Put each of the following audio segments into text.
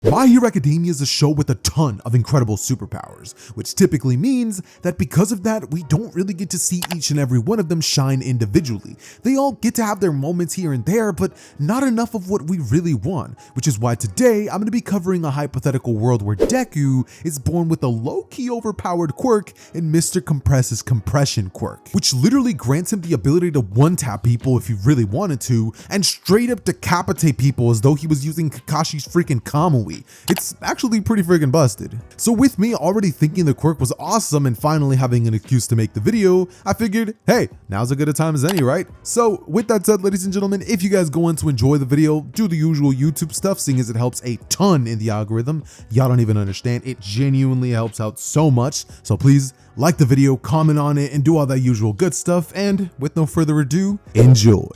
My Hero Academia is a show with a ton of incredible superpowers, which typically means that because of that, we don't really get to see each and every one of them shine individually. They all get to have their moments here and there, but not enough of what we really want, which is why today I'm going to be covering a hypothetical world where Deku is born with a low-key overpowered quirk in Mr. Compress's compression quirk, which literally grants him the ability to one-tap people if he really wanted to, and straight up decapitate people as though he was using Kakashi's freaking Kamui. It's actually pretty friggin' busted. So with me already thinking the quirk was awesome and finally having an excuse to make the video, I figured, hey, now's as good a time as any, right? So with that said, ladies and gentlemen, if you guys go on to enjoy the video, do the usual YouTube stuff, seeing as it helps a ton in the algorithm. Y'all don't even understand, it genuinely helps out so much. So please like the video, comment on it, and do all that usual good stuff. And with no further ado, enjoy.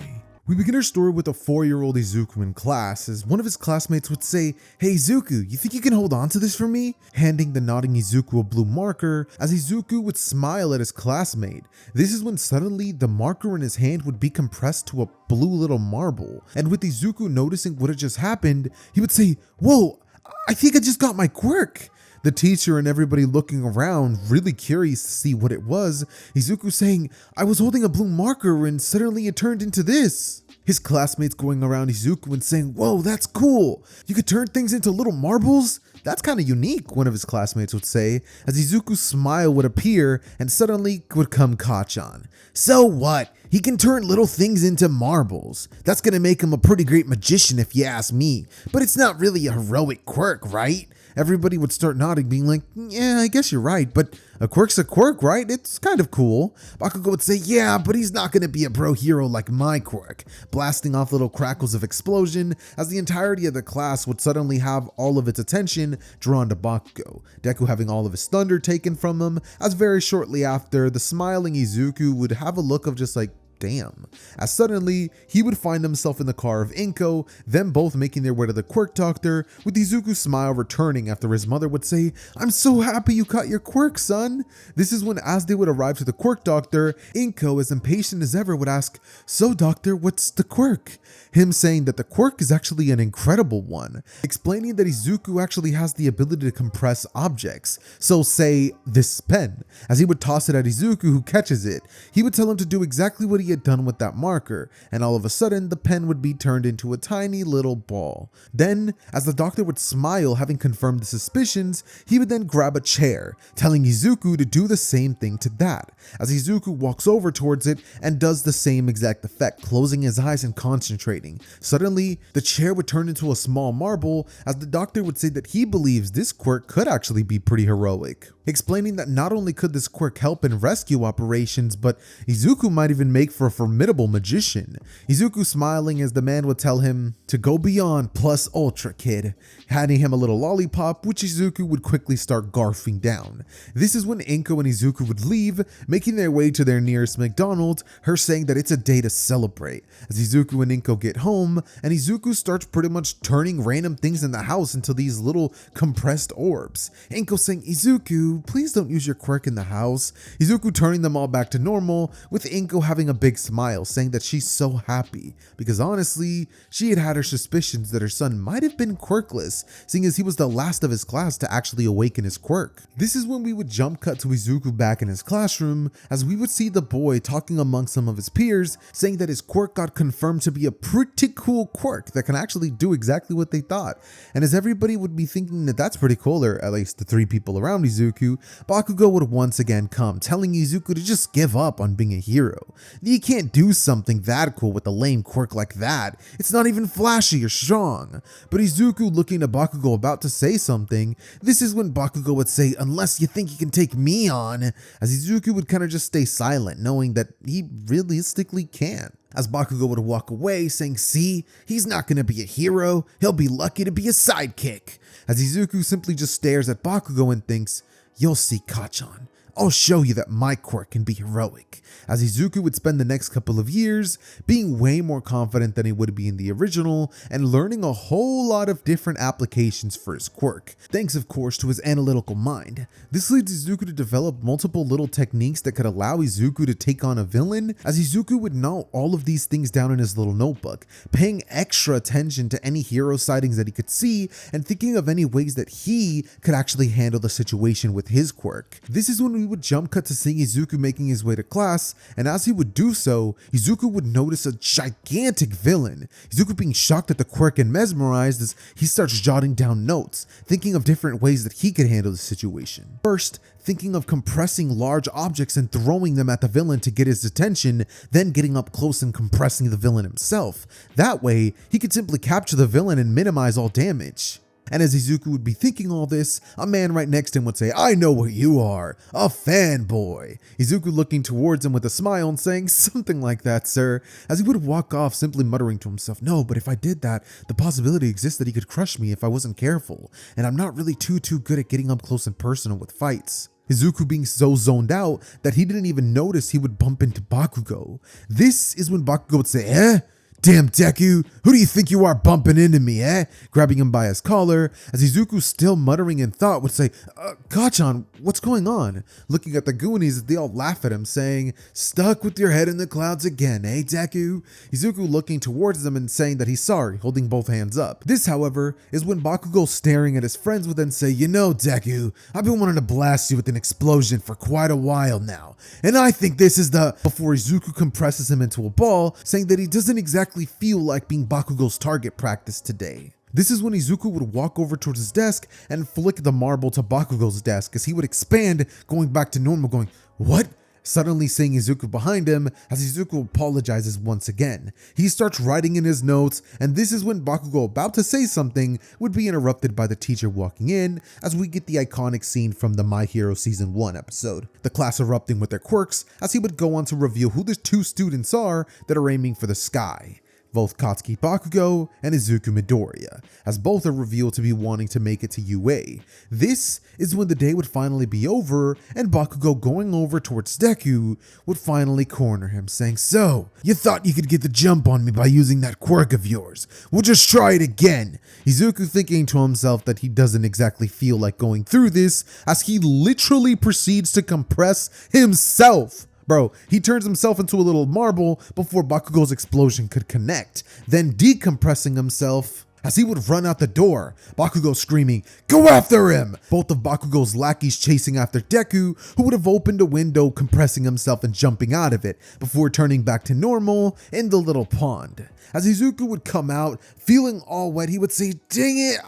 We begin our story with a 4-year-old Izuku in class, as one of his classmates would say, "Hey Izuku, you think you can hold on to this for me?" Handing the nodding Izuku a blue marker, as Izuku would smile at his classmate. This is when suddenly the marker in his hand would be compressed to a blue little marble, and with Izuku noticing what had just happened, he would say, "Whoa, I think I just got my quirk." The teacher and everybody looking around, really curious to see what it was, Izuku saying, "I was holding a blue marker and suddenly it turned into this." His classmates going around Izuku and saying, "Whoa, that's cool. You could turn things into little marbles? That's kind of unique," one of his classmates would say, as Izuku's smile would appear and suddenly would come Kachan. "So what? He can turn little things into marbles. That's gonna make him a pretty great magician if you ask me. But it's not really a heroic quirk, right?" Everybody would start nodding, being like, "Yeah, I guess you're right, but a quirk's a quirk, right? It's kind of cool." Bakugo would say, "Yeah, but he's not gonna be a bro hero like my quirk," blasting off little crackles of explosion as the entirety of the class would suddenly have all of its attention drawn to Bakugo, Deku having all of his thunder taken from him, as very shortly after, the smiling Izuku would have a look of just like, damn, as suddenly he would find himself in the car of Inko, them both making their way to the quirk doctor, with Izuku's smile returning after his mother would say, "I'm so happy you caught your quirk, son." This is when, as they would arrive to the quirk doctor, Inko, as impatient as ever, would ask, "So doctor, what's the quirk?" Him saying that the quirk is actually an incredible one, explaining that Izuku actually has the ability to compress objects, so say this pen. As he would toss it at Izuku, who catches it, he would tell him to do exactly what he had done with that marker, and all of a sudden the pen would be turned into a tiny little ball. Then, as the doctor would smile, having confirmed the suspicions, he would then grab a chair, telling Izuku to do the same thing to that, as Izuku walks over towards it and does the same exact effect, closing his eyes and concentrating. Suddenly, the chair would turn into a small marble, as the doctor would say that he believes this quirk could actually be pretty heroic, explaining that not only could this quirk help in rescue operations, but Izuku might even make for a formidable magician. Izuku smiling as the man would tell him to go beyond plus ultra, kid, handing him a little lollipop, which Izuku would quickly start garfing down. This is when Inko and Izuku would leave, making their way to their nearest McDonald's, her saying that it's a day to celebrate. As Izuku and Inko get home, and Izuku starts pretty much turning random things in the house into these little compressed orbs. Inko saying, "Izuku, please don't use your quirk in the house." Izuku turning them all back to normal, with Inko having a big smile, saying that she's so happy, because honestly, she had had her suspicions that her son might have been quirkless, seeing as he was the last of his class to actually awaken his quirk. This is when we would jump cut to Izuku back in his classroom, as we would see the boy talking among some of his peers, saying that his quirk got confirmed to be a pretty cool quirk that can actually do exactly what they thought. And as everybody would be thinking that that's pretty cool, or at least the 3 people around Izuku, Bakugo would once again come, telling Izuku to just give up on being a hero. You can't do something that cool with a lame quirk like that. It's not even flashy or strong. But Izuku looking at Bakugo about to say something, this is when Bakugo would say, "Unless you think you can take me on," as Izuku would kind of just stay silent, knowing that he realistically can't. As Bakugo would walk away, saying, "See, he's not going to be a hero, he'll be lucky to be a sidekick." As Izuku simply just stares at Bakugo and thinks, "You'll see, Kachan. I'll show you that my quirk can be heroic. As Izuku would spend the next couple of years being way more confident than he would be in the original and learning a whole lot of different applications for his quirk, thanks of course to his analytical mind. This leads Izuku to develop multiple little techniques that could allow Izuku to take on a villain, as Izuku would note all of these things down in his little notebook, paying extra attention to any hero sightings that he could see and thinking of any ways that he could actually handle the situation with his quirk. This is when we would jump cut to seeing Izuku making his way to class, and as he would do so, Izuku would notice a gigantic villain. Izuku being shocked at the quirk and mesmerized as he starts jotting down notes, thinking of different ways that he could handle the situation. First, thinking of compressing large objects and throwing them at the villain to get his attention, then getting up close and compressing the villain himself. That way, he could simply capture the villain and minimize all damage. And as Izuku would be thinking all this, a man right next to him would say, "I know what you are, a fanboy." Izuku looking towards him with a smile and saying, "Something like that, sir," as he would walk off simply muttering to himself, "No, but if I did that, the possibility exists that he could crush me if I wasn't careful, and I'm not really too good at getting up close and personal with fights." Izuku being so zoned out that he didn't even notice he would bump into Bakugo. This is when Bakugo would say, "Eh? Damn Deku, who do you think you are bumping into me, eh?" Grabbing him by his collar, as Izuku, still muttering in thought, would say, "Kachan, what's going on?" Looking at the Goonies, they all laugh at him, saying, "Stuck with your head in the clouds again, eh, Deku?" Izuku looking towards them and saying that he's sorry, holding both hands up. This, however, is when Bakugo, staring at his friends, would then say, "You know, Deku, I've been wanting to blast you with an explosion for quite a while now, and I think this is the..." Before Izuku compresses him into a ball, saying that he doesn't exactly feel like being Bakugo's target practice today. This is when Izuku would walk over towards his desk and flick the marble to Bakugo's desk as he would expand, going back to normal, going, "What?" Suddenly seeing Izuku behind him, as Izuku apologizes once again. He starts writing in his notes, and this is when Bakugo, about to say something, would be interrupted by the teacher walking in, as we get the iconic scene from the My Hero Season 1 episode. The class erupting with their quirks, as he would go on to reveal who the two students are that are aiming for the sky. Both Katsuki Bakugo and Izuku Midoriya, as both are revealed to be wanting to make it to UA. This is when the day would finally be over, and Bakugo, going over towards Deku, would finally corner him, saying, "So, you thought you could get the jump on me by using that quirk of yours. We'll just try it again." Izuku thinking to himself that he doesn't exactly feel like going through this, as he literally proceeds to compress himself. Bro, he turns himself into a little marble before Bakugo's explosion could connect, then decompressing himself as he would run out the door, Bakugo screaming, "Go after him!" Both of Bakugo's lackeys chasing after Deku, who would have opened a window, compressing himself and jumping out of it, before turning back to normal in the little pond. As Izuku would come out, feeling all wet, he would say, "Dang it,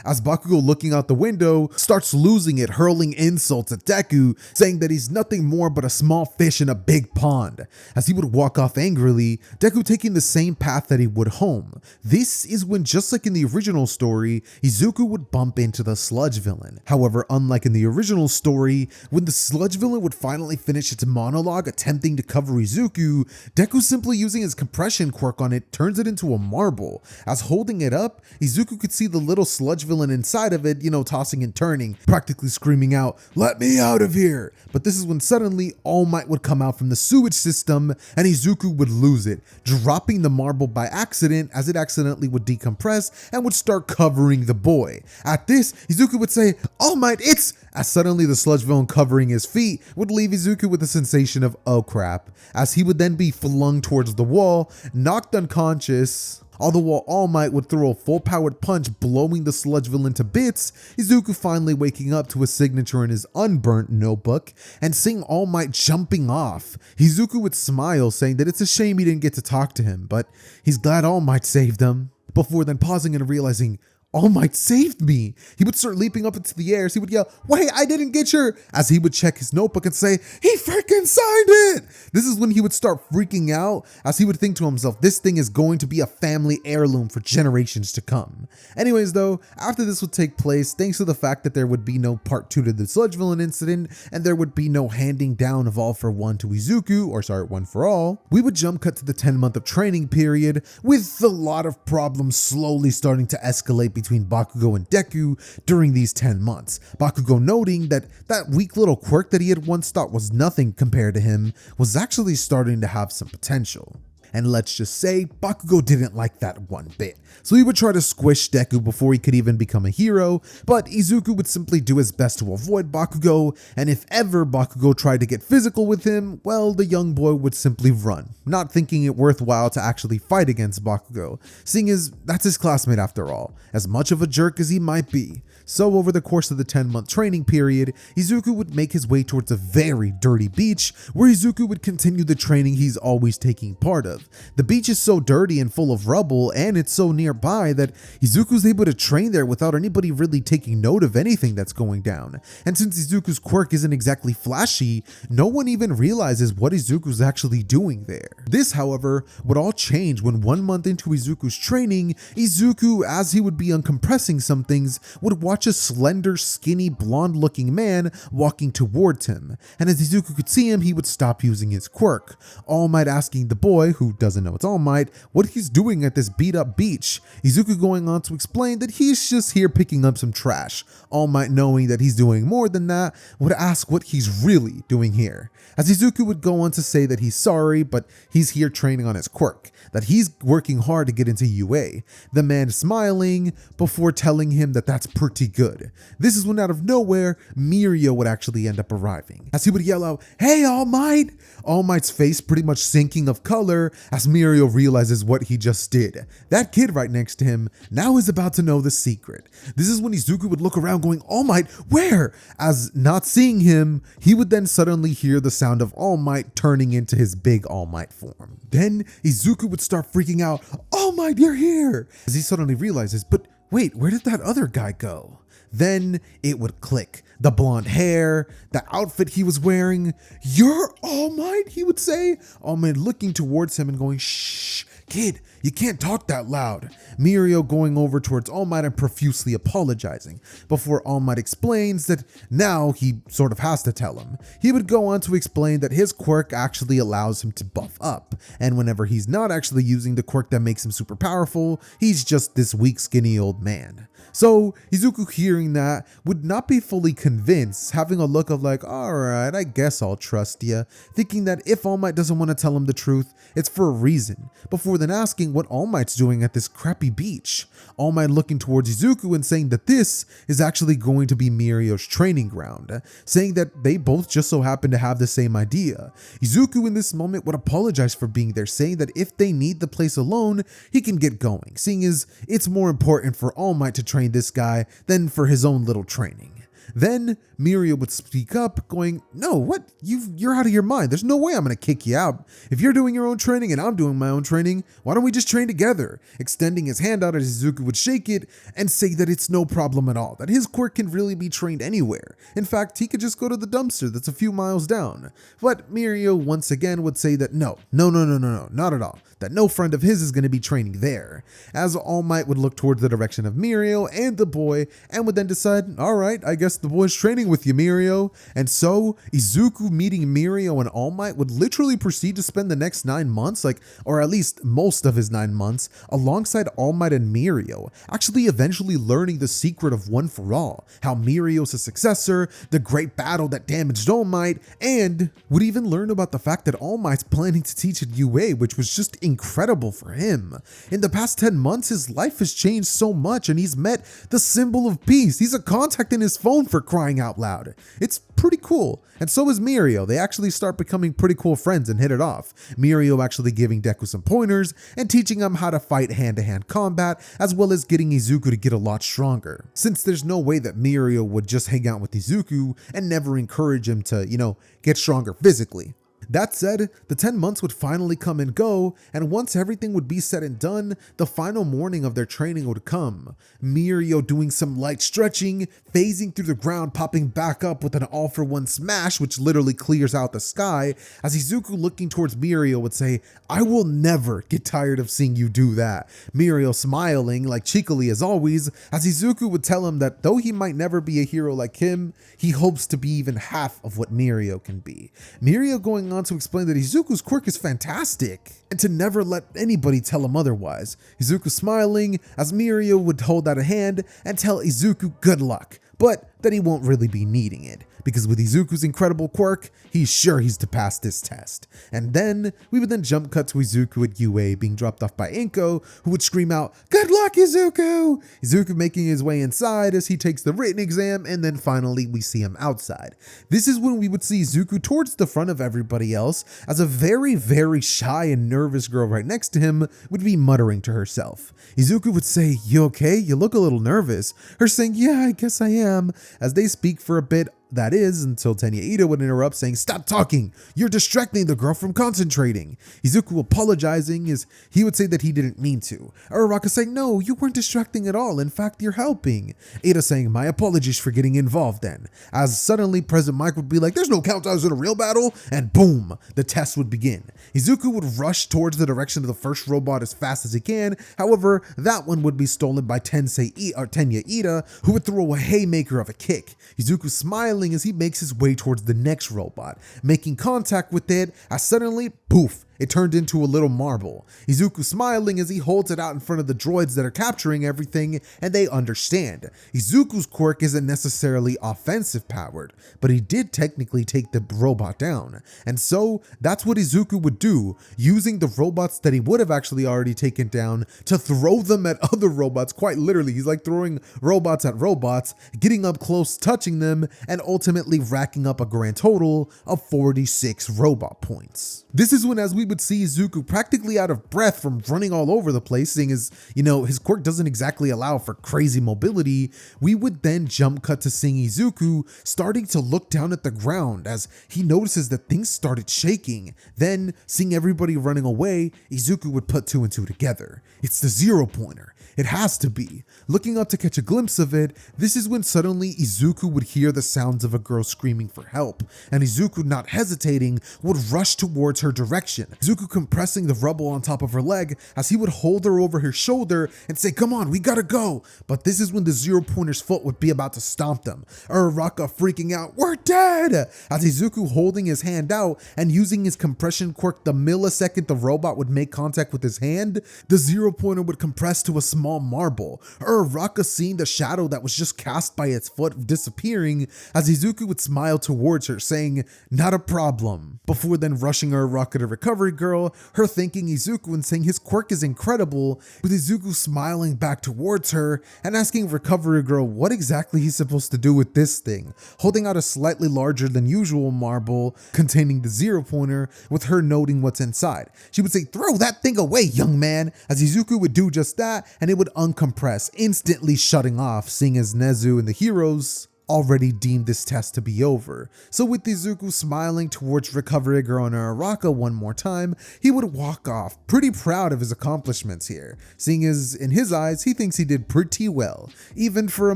As Bakugo, looking out the window, starts losing it, hurling insults at Deku, saying that he's nothing more but a small fish in a big pond. As he would walk off angrily, Deku taking the same path that he would home. This is when, just like in the original story, Izuku would bump into the Sludge villain. However, unlike in the original story, when the Sludge villain would finally finish its monologue attempting to cover Izuku, Deku, simply using his compression quirk on it, turns it into a marble. As holding it up, Izuku could see the little Sludge villain inside of it, tossing and turning, practically screaming out, "Let me out of here!" But this is when suddenly All Might would come out from the sewage system, and Izuku would lose it, dropping the marble by accident, as it accidentally would decompress and would start covering the boy. At this, Izuku would say, "All Might, it's..." As suddenly the Sludge villain covering his feet would leave Izuku with a sensation of, "Oh crap," as he would then be flung towards the wall, knocked unconscious. All the while All Might would throw a full-powered punch, blowing the Sludge villain to bits, Izuku finally waking up to a signature in his unburnt notebook, and seeing All Might jumping off. Izuku would smile, saying that it's a shame he didn't get to talk to him, but he's glad All Might saved him. Before then pausing and realizing, All Might saved me. He would start leaping up into the air as he would yell, "Wait, I didn't get your..." As he would check his notebook and say, "He freaking signed it!" This is when he would start freaking out, as he would think to himself, this thing is going to be a family heirloom for generations to come. Anyways though, after this would take place, thanks to the fact that there would be no part 2 to the Sludge villain incident, and there would be no handing down of All for One to Izuku, One for All, we would jump cut to the 10-month of training period, with a lot of problems slowly starting to escalate between Bakugo and Deku during these 10 months. Bakugo noting that that weak little quirk that he had once thought was nothing compared to him was actually starting to have some potential. And let's just say, Bakugo didn't like that one bit. So he would try to squish Deku before he could even become a hero, but Izuku would simply do his best to avoid Bakugo, and if ever Bakugo tried to get physical with him, well, the young boy would simply run, not thinking it worthwhile to actually fight against Bakugo, seeing as that's his classmate after all, as much of a jerk as he might be. So over the course of the 10-month training period, Izuku would make his way towards a very dirty beach, where Izuku would continue the training he's always taking part of. The beach is so dirty and full of rubble, and it's so nearby that Izuku's able to train there without anybody really taking note of anything that's going down. And since Izuku's quirk isn't exactly flashy, no one even realizes what Izuku's actually doing there. This, however, would all change when 1 month into Izuku's training, Izuku, as he would be uncompressing some things, would watch a slender, skinny, blonde-looking man walking towards him, and as Izuku could see him, he would stop using his quirk. All Might asking the boy, who doesn't know it's All Might, what he's doing at this beat-up beach. Izuku going on to explain that he's just here picking up some trash. All Might, knowing that he's doing more than that, would ask what he's really doing here. As Izuku would go on to say that he's sorry, but he's here training on his quirk, that he's working hard to get into UA. The man smiling before telling him that that's pretty good. This is when out of nowhere, Mirio would actually end up arriving. As he would yell out, "Hey, All Might!" All Might's face pretty much sinking of color as Mirio realizes what he just did. That kid right next to him now is about to know the secret. This is when Izuku would look around going, "All Might, where?" As not seeing him, he would then suddenly hear the sound of All Might turning into his big All Might form. Then Izuku would start freaking out, "All Might, you're here!" As he suddenly realizes, but wait, where did that other guy go? Then it would click. The blonde hair, the outfit he was wearing. "You're All Might," he would say. All Might looking towards him and going, "Shh, kid, you can't talk that loud." Mirio going over towards All Might and profusely apologizing, before All Might explains that now he sort of has to tell him. He would go on to explain that his quirk actually allows him to buff up, and whenever he's not actually using the quirk that makes him super powerful, he's just this weak, skinny old man. So Izuku, hearing that, would not be fully convinced, having a look of like, "Alright, I guess I'll trust ya," thinking that if All Might doesn't want to tell him the truth, it's for a reason, before then asking what All Might's doing at this crappy beach. All Might looking towards Izuku and saying that this is actually going to be Mirio's training ground, saying that they both just so happen to have the same idea. Izuku in this moment would apologize for being there, saying that if they need the place alone, he can get going, seeing as it's more important for All Might to train this guy than for his own little training. Then Mirio would speak up, going, "No, what? You're out of your mind. There's no way I'm going to kick you out. If you're doing your own training and I'm doing my own training, why don't we just train together?" Extending his hand out as Izuku would shake it and say that it's no problem at all, that his quirk can really be trained anywhere. In fact, he could just go to the dumpster that's a few miles down. But Mirio once again would say that no, not at all, that no friend of his is going to be training there. As All Might would look towards the direction of Mirio and the boy and would then decide, "Alright, I guess the boy's training with you, Mirio." And so Izuku meeting Mirio and All Might would literally proceed to spend the next 9 months, or at least most of his 9 months, alongside All Might and Mirio, actually eventually learning the secret of One for All, how Mirio's his successor, the great battle that damaged All Might, and would even learn about the fact that All Might's planning to teach at UA, which was just incredible for him. In the past 10 months, his life has changed so much, and he's met the symbol of peace. He's a contact in his phone, for crying out loud. It's pretty cool. And so is Mirio. They actually start becoming pretty cool friends and hit it off. Mirio actually giving Deku some pointers and teaching him how to fight hand-to-hand combat, as well as getting Izuku to get a lot stronger. Since there's no way that Mirio would just hang out with Izuku and never encourage him to, get stronger physically. That said, the 10 months would finally come and go, and once everything would be said and done, the final morning of their training would come. Mirio doing some light stretching, phasing through the ground, popping back up with an all-for-one smash, which literally clears out the sky, as Izuku looking towards Mirio would say, "I will never get tired of seeing you do that." Mirio smiling, like cheekily as always, as Izuku would tell him that though he might never be a hero like him, he hopes to be even half of what Mirio can be. Mirio going going on to explain that Izuku's quirk is fantastic and to never let anybody tell him otherwise. Izuku smiling as Mirio would hold out a hand and tell Izuku good luck, but that he won't really be needing it, because with Izuku's incredible quirk, he's sure he's to pass this test. And then we would then jump cut to Izuku at UA being dropped off by Inko, who would scream out, "Good luck, Izuku!" Izuku making his way inside as he takes the written exam, and then finally we see him outside. This is when we would see Izuku towards the front of everybody else, as a very, very shy and nervous girl right next to him would be muttering to herself. Izuku would say, "You okay? You look a little nervous." Her saying, "Yeah, I guess I am," as they speak for a bit. That is, until Tenya Ida would interrupt saying, "Stop talking, you're distracting the girl from concentrating." Izuku apologizing as he would say that he didn't mean to. Uraraka saying, "No, you weren't distracting at all, in fact you're helping." Ida saying, "My apologies for getting involved then." As suddenly President Mike would be like, "There's no countdowns in a real battle," and boom, the test would begin. Izuku would rush towards the direction of the first robot as fast as he can, however, that one would be stolen by Tenya Ida, who would throw a haymaker of a kick. Izuku smiling as he makes his way towards the next robot, making contact with it as suddenly, poof, it turned into a little marble. Izuku smiling as he holds it out in front of the droids that are capturing everything, and they understand. Izuku's quirk isn't necessarily offensive powered, but he did technically take the robot down. And so that's what Izuku would do, using the robots that he would have actually already taken down to throw them at other robots. Quite literally, he's like throwing robots at robots, getting up close, touching them, and ultimately racking up a grand total of 46 robot points. This is when, as we would see Izuku practically out of breath from running all over the place, seeing as, his quirk doesn't exactly allow for crazy mobility, we would then jump cut to seeing Izuku starting to look down at the ground as he notices that things started shaking. Then, seeing everybody running away, Izuku would put two and two together. It's the 0-pointer. It has to be. Looking up to catch a glimpse of it, this is when suddenly Izuku would hear the sounds of a girl screaming for help, and Izuku, not hesitating, would rush towards her direction. Izuku compressing the rubble on top of her leg as he would hold her over his shoulder and say, "Come on, we gotta go." But this is when the 0-pointer's foot would be about to stomp them. Uraraka freaking out, "We're dead!" As Izuku holding his hand out and using his compression quirk the millisecond the robot would make contact with his hand, the 0-pointer would compress to a small marble. Uraraka seeing the shadow that was just cast by its foot disappearing as Izuku would smile towards her saying, "Not a problem," before then rushing Uraraka to Recovery Girl, her thanking Izuku and saying his quirk is incredible, with Izuku smiling back towards her and asking Recovery Girl what exactly he's supposed to do with this thing, holding out a slightly larger than usual marble containing the 0-pointer, with her noting what's inside. She would say, "Throw that thing away, young man," as Izuku would do just that, and it would uncompress, instantly shutting off, seeing as Nezu and the heroes already deemed this test to be over. So with Izuku smiling towards Recovery Girl and Uraraka one more time, he would walk off, pretty proud of his accomplishments here, seeing as in his eyes he thinks he did pretty well, even for a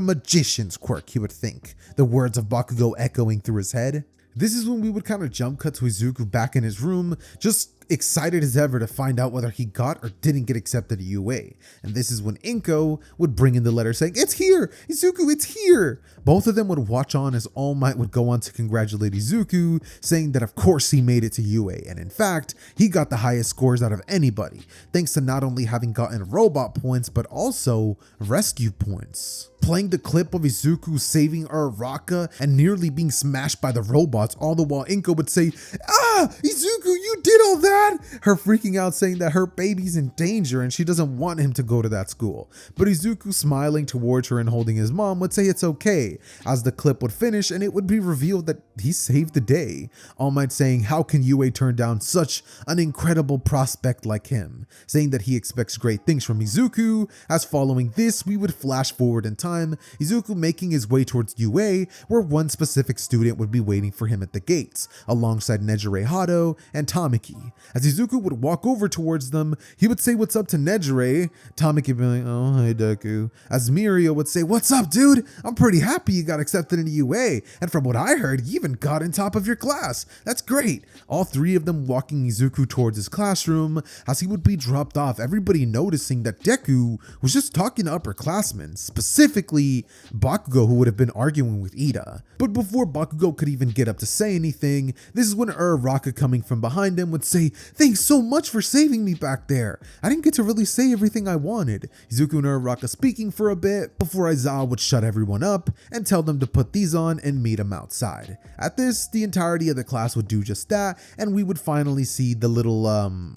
magician's quirk, he would think, the words of Bakugo echoing through his head. This is when we would kind of jump cut to Izuku back in his room, just excited as ever to find out whether he got or didn't get accepted to UA. And this is when Inko would bring in the letter saying, "It's here! Izuku, it's here!" Both of them would watch on as All Might would go on to congratulate Izuku, saying that of course he made it to UA, and in fact, he got the highest scores out of anybody, thanks to not only having gotten robot points, but also rescue points. Playing the clip of Izuku saving Uraraka and nearly being smashed by the robots, all the while Inko would say, "Ah, Izuku, you did all that!" Her freaking out saying that her baby's in danger and she doesn't want him to go to that school. But Izuku smiling towards her and holding his mom would say it's okay, as the clip would finish and it would be revealed that he saved the day. All Might saying, how can UA turn down such an incredible prospect like him, saying that he expects great things from Izuku, as following this we would flash forward in time, Izuku making his way towards UA, where one specific student would be waiting for him at the gates, alongside Nejire Hado and Tamaki. As Izuku would walk over towards them, he would say what's up to Nejire, Tamaki would be like, "Oh, hey Deku." As Mirio would say, "What's up, dude? I'm pretty happy you got accepted into UA, and from what I heard, you even got in top of your class. That's great." All three of them walking Izuku towards his classroom, as he would be dropped off, everybody noticing that Deku was just talking to upperclassmen, specifically Bakugo, who would have been arguing with Ida. But before Bakugo could even get up to say anything, this is when Uraraka Araraka coming from behind him would say, "Thanks so much for saving me back there. I didn't get to really say everything I wanted." Izuku and Araraka speaking for a bit before Aizawa would shut everyone up and tell them to put these on and meet him outside. At this, the entirety of the class would do just that, and we would finally see the little,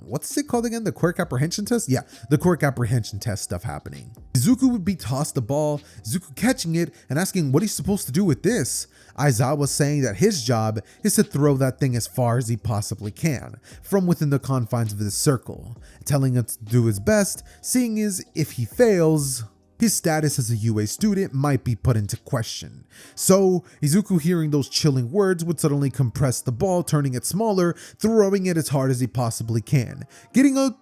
what's it called again? The Quirk apprehension test? Yeah, the Quirk apprehension test stuff happening. Izuku would be tossed the ball, Izuku catching it and asking what he's supposed to do with this. Aizawa saying that his job is to throw that thing as far as he possibly can, from within the confines of this circle, telling him to do his best, seeing as if he fails, his status as a UA student might be put into question. So, Izuku hearing those chilling words would suddenly compress the ball, turning it smaller, throwing it as hard as he possibly can, getting a,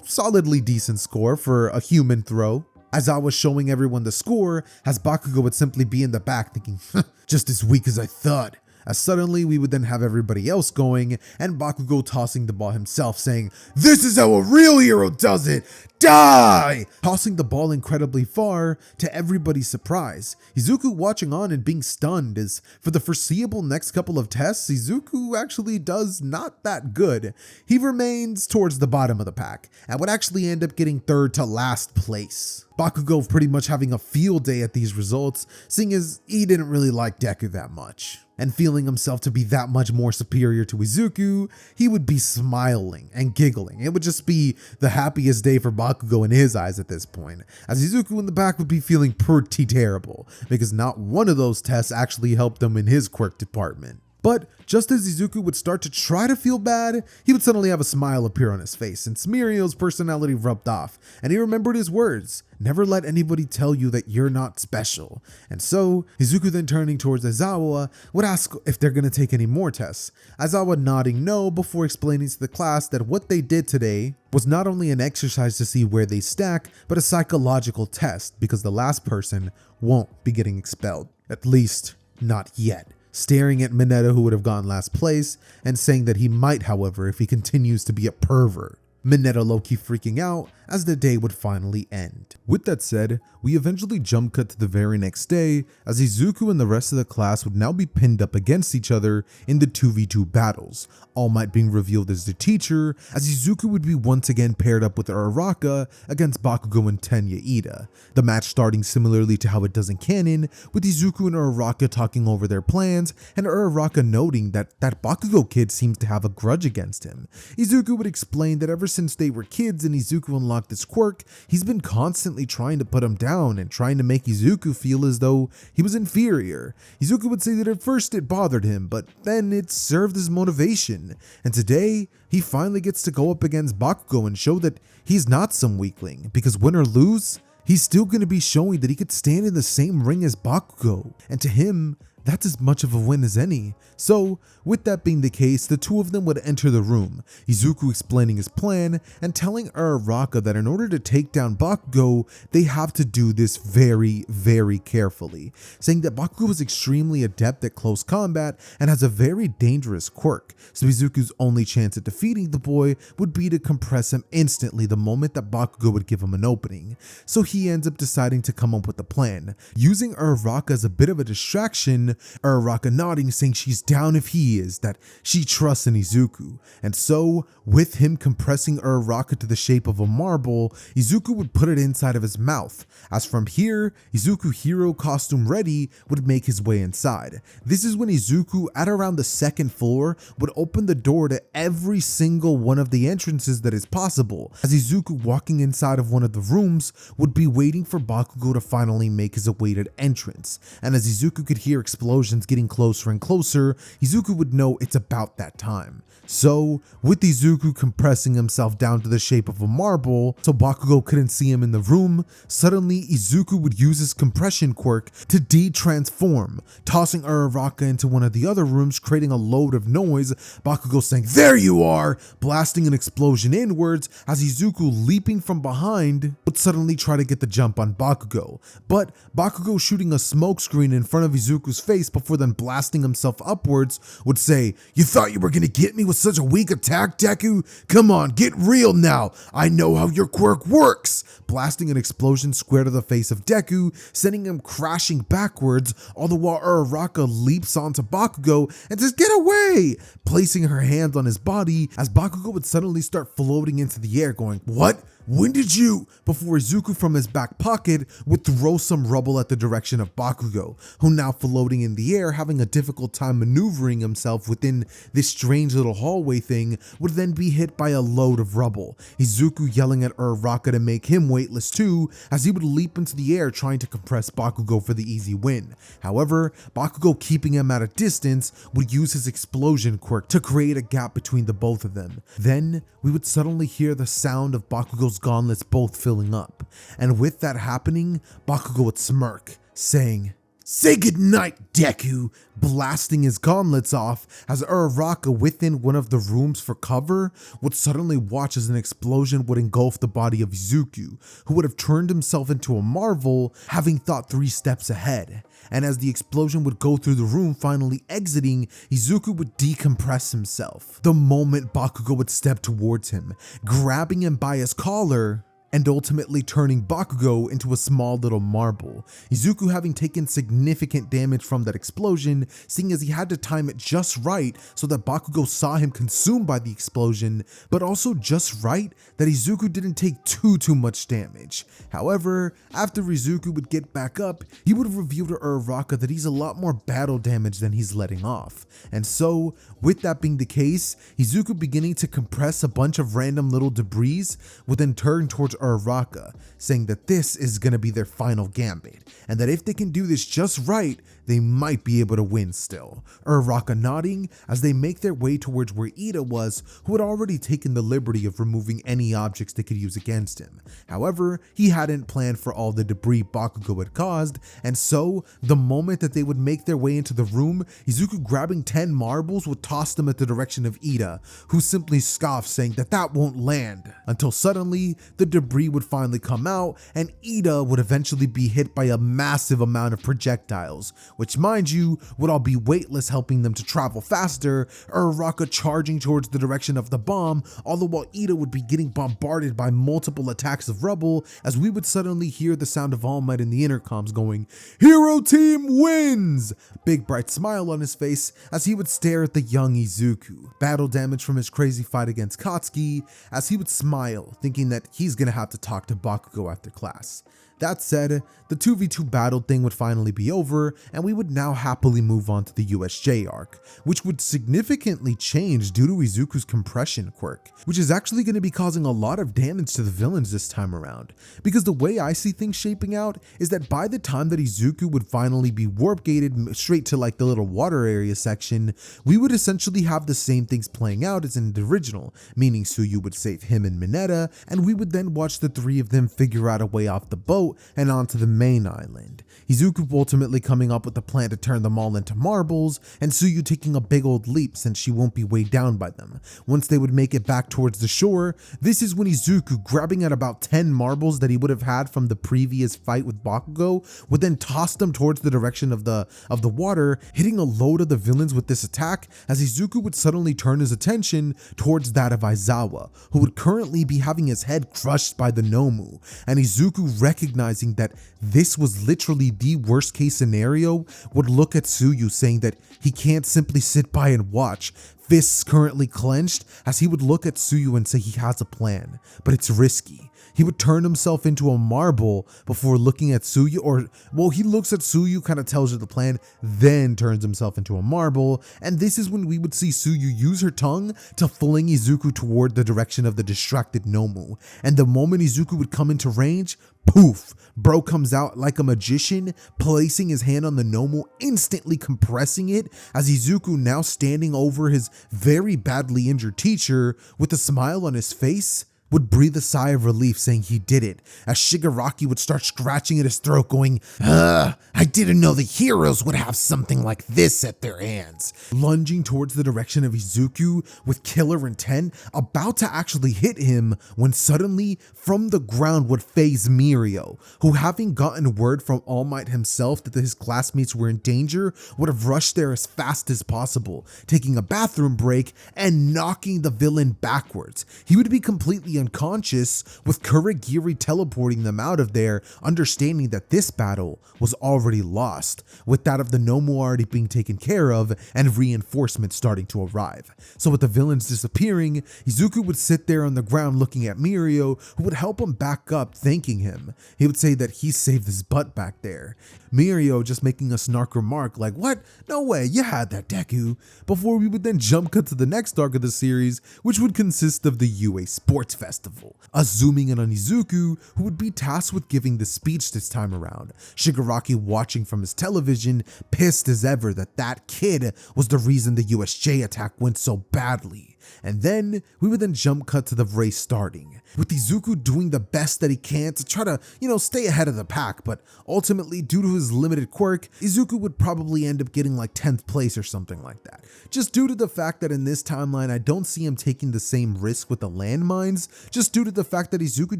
solidly decent score for a human throw. As I was showing everyone the score, as Bakugo would simply be in the back thinking, just as weak as I thought. As suddenly we would then have everybody else going, and Bakugo tossing the ball himself saying, "This is how a real hero does it! Die!" Tossing the ball incredibly far, to everybody's surprise. Izuku watching on and being stunned as for the foreseeable next couple of tests, Izuku actually does not that good. He remains towards the bottom of the pack, and would actually end up getting third to last place. Bakugo pretty much having a field day at these results, seeing as he didn't really like Deku that much. And feeling himself to be that much more superior to Izuku, he would be smiling and giggling. It would just be the happiest day for Bakugo in his eyes at this point, as Izuku in the back would be feeling pretty terrible, because not one of those tests actually helped him in his quirk department. But just as Izuku would start to try to feel bad, he would suddenly have a smile appear on his face, since Mirio's personality rubbed off, and he remembered his words, "Never let anybody tell you that you're not special." And so, Izuku then turning towards Aizawa, would ask if they're going to take any more tests, Aizawa nodding no before explaining to the class that what they did today was not only an exercise to see where they stack, but a psychological test, because the last person won't be getting expelled. At least, not yet. Staring at Mineta, who would have gone last place, and saying that he might, however, if he continues to be a pervert. Mineta low-key freaking out as the day would finally end. With that said, we eventually jump cut to the very next day, as Izuku and the rest of the class would now be pinned up against each other in the 2v2 battles, All Might being revealed as the teacher, as Izuku would be once again paired up with Araraka against Bakugo and Tenya Ida. The match starting similarly to how it does in canon, with Izuku and Araraka talking over their plans, and Araraka noting that Bakugo kid seems to have a grudge against him. Izuku would explain that ever since they were kids and Izuku unlocked this quirk, he's been constantly trying to put him down and trying to make Izuku feel as though he was inferior. Izuku would say that at first it bothered him, but then it served as motivation. And today, he finally gets to go up against Bakugo and show that he's not some weakling, because win or lose, he's still going to be showing that he could stand in the same ring as Bakugo. And to him, that's as much of a win as any. So, with that being the case, the two of them would enter the room, Izuku explaining his plan and telling Araraka that in order to take down Bakugo, they have to do this very, very carefully, saying that Bakugo is extremely adept at close combat and has a very dangerous quirk, so Izuku's only chance at defeating the boy would be to compress him instantly the moment that Bakugo would give him an opening. So he ends up deciding to come up with a plan, using Araraka as a bit of a distraction, Araraka nodding, saying she's down if he is, that she trusts in Izuku. And so, with him compressing Araraka to the shape of a marble, Izuku would put it inside of his mouth. As from here, Izuku hero costume ready would make his way inside. This is when Izuku, at around the second floor, would open the door to every single one of the entrances that is possible, as Izuku walking inside of one of the rooms would be waiting for Bakugo to finally make his awaited entrance. And as Izuku could hear explosions getting closer and closer, Izuku would know it's about that time. So, with Izuku compressing himself down to the shape of a marble so Bakugo couldn't see him in the room, suddenly Izuku would use his compression quirk to de-transform, tossing Araraka into one of the other rooms, creating a load of noise, Bakugo saying, "There you are!" blasting an explosion inwards, as Izuku, leaping from behind, would suddenly try to get the jump on Bakugo. But Bakugo shooting a smoke screen in front of Izuku's face before then blasting himself upwards, would say, "You thought you were gonna get me with such a weak attack, Deku? Come on, get real now. I know how your quirk works." Blasting an explosion square to the face of Deku, sending him crashing backwards, all the while Uraraka leaps onto Bakugo and says, "Get away!" placing her hand on his body as Bakugo would suddenly start floating into the air going, "What? When did you?" Before Izuku from his back pocket would throw some rubble at the direction of Bakugo, who now floating in the air, having a difficult time maneuvering himself within this strange little hallway thing, would then be hit by a load of rubble. Izuku yelling at Uraraka to make him weightless too, as he would leap into the air trying to compress Bakugo for the easy win. However, Bakugo, keeping him at a distance, would use his explosion quirk to create a gap between the both of them. Then we would suddenly hear the sound of Bakugo's gauntlets both filling up, and with that happening, Bakugo would smirk, saying, "Say goodnight, Deku," blasting his gauntlets off as Uraraka, within one of the rooms for cover, would suddenly watch as an explosion would engulf the body of Izuku, who would have turned himself into a marvel, having thought 3 steps ahead. And as the explosion would go through the room, finally exiting, Izuku would decompress himself. The moment Bakugo would step towards him, grabbing him by his collar, and ultimately turning Bakugo into a small little marble. Izuku having taken significant damage from that explosion, seeing as he had to time it just right so that Bakugo saw him consumed by the explosion, but also just right that Izuku didn't take too much damage. However, after Izuku would get back up, he would reveal to Uraraka that he's a lot more battle damage than he's letting off. And so, with that being the case, Izuku beginning to compress a bunch of random little debris would then turn towards Uraraka, saying that this is going to be their final gambit, and that if they can do this just right, they might be able to win still. Uraraka nodding as they make their way towards where Ida was, who had already taken the liberty of removing any objects they could use against him. However, he hadn't planned for all the debris Bakugo had caused, and so, the moment that they would make their way into the room, Izuku grabbing 10 marbles would toss them at the direction of Ida, who simply scoffed, saying that that won't land, until suddenly, the debris would finally come out, and Ida would eventually be hit by a massive amount of projectiles, which, mind you, would all be weightless, helping them to travel faster, Uraraka charging towards the direction of the bomb, all the while Ida would be getting bombarded by multiple attacks of rubble, as we would suddenly hear the sound of All Might in the intercoms going, "Hero Team wins!" Big bright smile on his face as he would stare at the young Izuku. Battle damage from his crazy fight against Katsuki, as he would smile, thinking that he's gonna have to talk to Bakugo after class. That said, the 2v2 battle thing would finally be over, and we would now happily move on to the USJ arc, which would significantly change due to Izuku's compression quirk, which is actually going to be causing a lot of damage to the villains this time around. Because the way I see things shaping out is that by the time that Izuku would finally be warp gated straight to like the little water area section, we would essentially have the same things playing out as in the original, meaning Tsuyu would save him and Mineta, and we would then watch the 3 of them figure out a way off the boat and onto the main island. Izuku ultimately coming up with a plan to turn them all into marbles, and Tsuyu taking a big old leap since she won't be weighed down by them. Once they would make it back towards the shore, this is when Izuku, grabbing at about 10 marbles that he would have had from the previous fight with Bakugo, would then toss them towards the direction of the water, hitting a load of the villains with this attack, as Izuku would suddenly turn his attention towards that of Aizawa, who would currently be having his head crushed by the Nomu, and Izuku, recognizing that this was literally the worst case scenario, would look at Tsuyu, saying that he can't simply sit by and watch, fists currently clenched, as he would look at Tsuyu and say he has a plan, but it's risky. He would turn himself into a marble before looking at Tsuyu, or, well, he looks at Tsuyu, kind of tells her the plan, then turns himself into a marble, and this is when we would see Tsuyu use her tongue to fling Izuku toward the direction of the distracted Nomu, and the moment Izuku would come into range, poof, bro comes out like a magician, placing his hand on the Nomu, instantly compressing it, as Izuku, now standing over his very badly injured teacher with a smile on his face, would breathe a sigh of relief saying he did it, as Shigaraki would start scratching at his throat going, I didn't know the heroes would have something like this at their hands. Lunging towards the direction of Izuku with killer intent, about to actually hit him when suddenly from the ground would phase Mirio, who having gotten word from All Might himself that his classmates were in danger, would have rushed there as fast as possible, taking a bathroom break and knocking the villain backwards. He would be completely unconscious, with Kurogiri teleporting them out of there, understanding that this battle was already lost, with that of the Nomu already being taken care of and reinforcements starting to arrive. So with the villains disappearing, Izuku would sit there on the ground looking at Mirio, who would help him back up, thanking him. He would say that he saved his butt back there. Mirio just making a snark remark like, what? No way, you had that, Deku. Before we would then jump cut to the next arc of the series, which would consist of the UA Sports Festival. Us zooming in on Izuku, who would be tasked with giving the speech this time around. Shigaraki watching from his television, pissed as ever that that kid was the reason the USJ attack went so badly. And then we would then jump cut to the race starting, with Izuku doing the best that he can to try to, stay ahead of the pack, but ultimately due to his limited quirk, Izuku would probably end up getting like 10th place or something like that. Just due to the fact that in this timeline, I don't see him taking the same risk with the landmines, just due to the fact that Izuku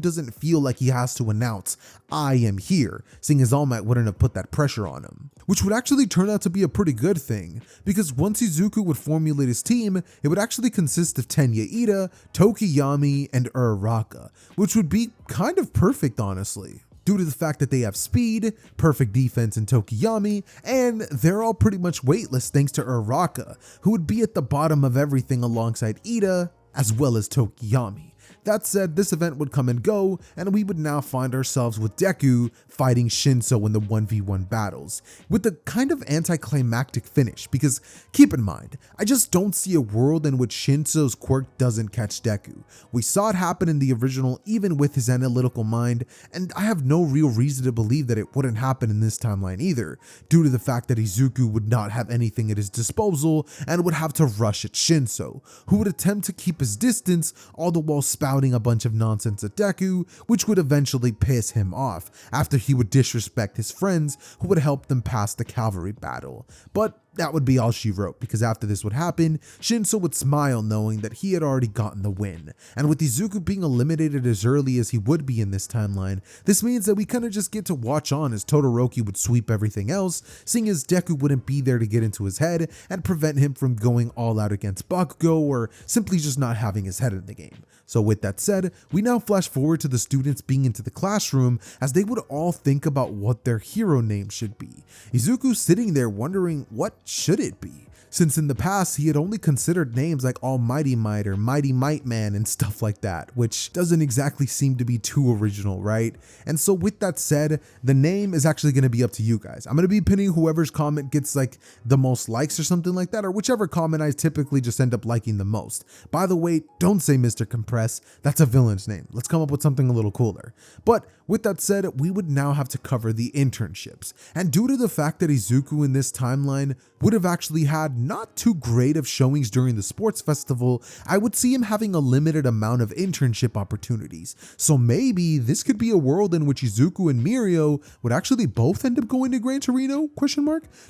doesn't feel like he has to announce, I am here, seeing as All Might wouldn't have put that pressure on him. Which would actually turn out to be a pretty good thing, because once Izuku would formulate his team, it would actually consist of Tenya Ida, Tokiyami, and Uraraka, which would be kind of perfect honestly, due to the fact that they have speed, perfect defense in Tokiyami, and they're all pretty much weightless thanks to Uraraka, who would be at the bottom of everything alongside Ida, as well as Tokiyami. That said, this event would come and go, and we would now find ourselves with Deku fighting Shinso in the 1v1 battles, with a kind of anticlimactic finish, because keep in mind, I just don't see a world in which Shinso's quirk doesn't catch Deku. We saw it happen in the original even with his analytical mind, and I have no real reason to believe that it wouldn't happen in this timeline either, due to the fact that Izuku would not have anything at his disposal and would have to rush at Shinso, who would attempt to keep his distance all the while spouting a bunch of nonsense at Deku, which would eventually piss him off after he would disrespect his friends who would help them pass the cavalry battle. But that would be all she wrote, because after this would happen, Shinso would smile knowing that he had already gotten the win. And with Izuku being eliminated as early as he would be in this timeline, this means that we kind of just get to watch on as Todoroki would sweep everything else, seeing as Deku wouldn't be there to get into his head and prevent him from going all out against Bakugo or simply just not having his head in the game. So with that said, we now flash forward to the students being into the classroom as they would all think about what their hero name should be. Izuku sitting there wondering what should it be, since in the past he had only considered names like Almighty Might or Mighty Might Man and stuff like that, which doesn't exactly seem to be too original, right? And so with that said, the name is actually going to be up to you guys. I'm going to be pinning whoever's comment gets like the most likes or something like that, or whichever comment I typically just end up liking the most. By the way, don't say Mr. Compress, that's a villain's name. Let's come up with something a little cooler. But with that said, we would now have to cover the internships. And due to the fact that Izuku in this timeline would have actually had not too great of showings during the sports festival, I would see him having a limited amount of internship opportunities. So maybe this could be a world in which Izuku and Mirio would actually both end up going to Gran Torino, ?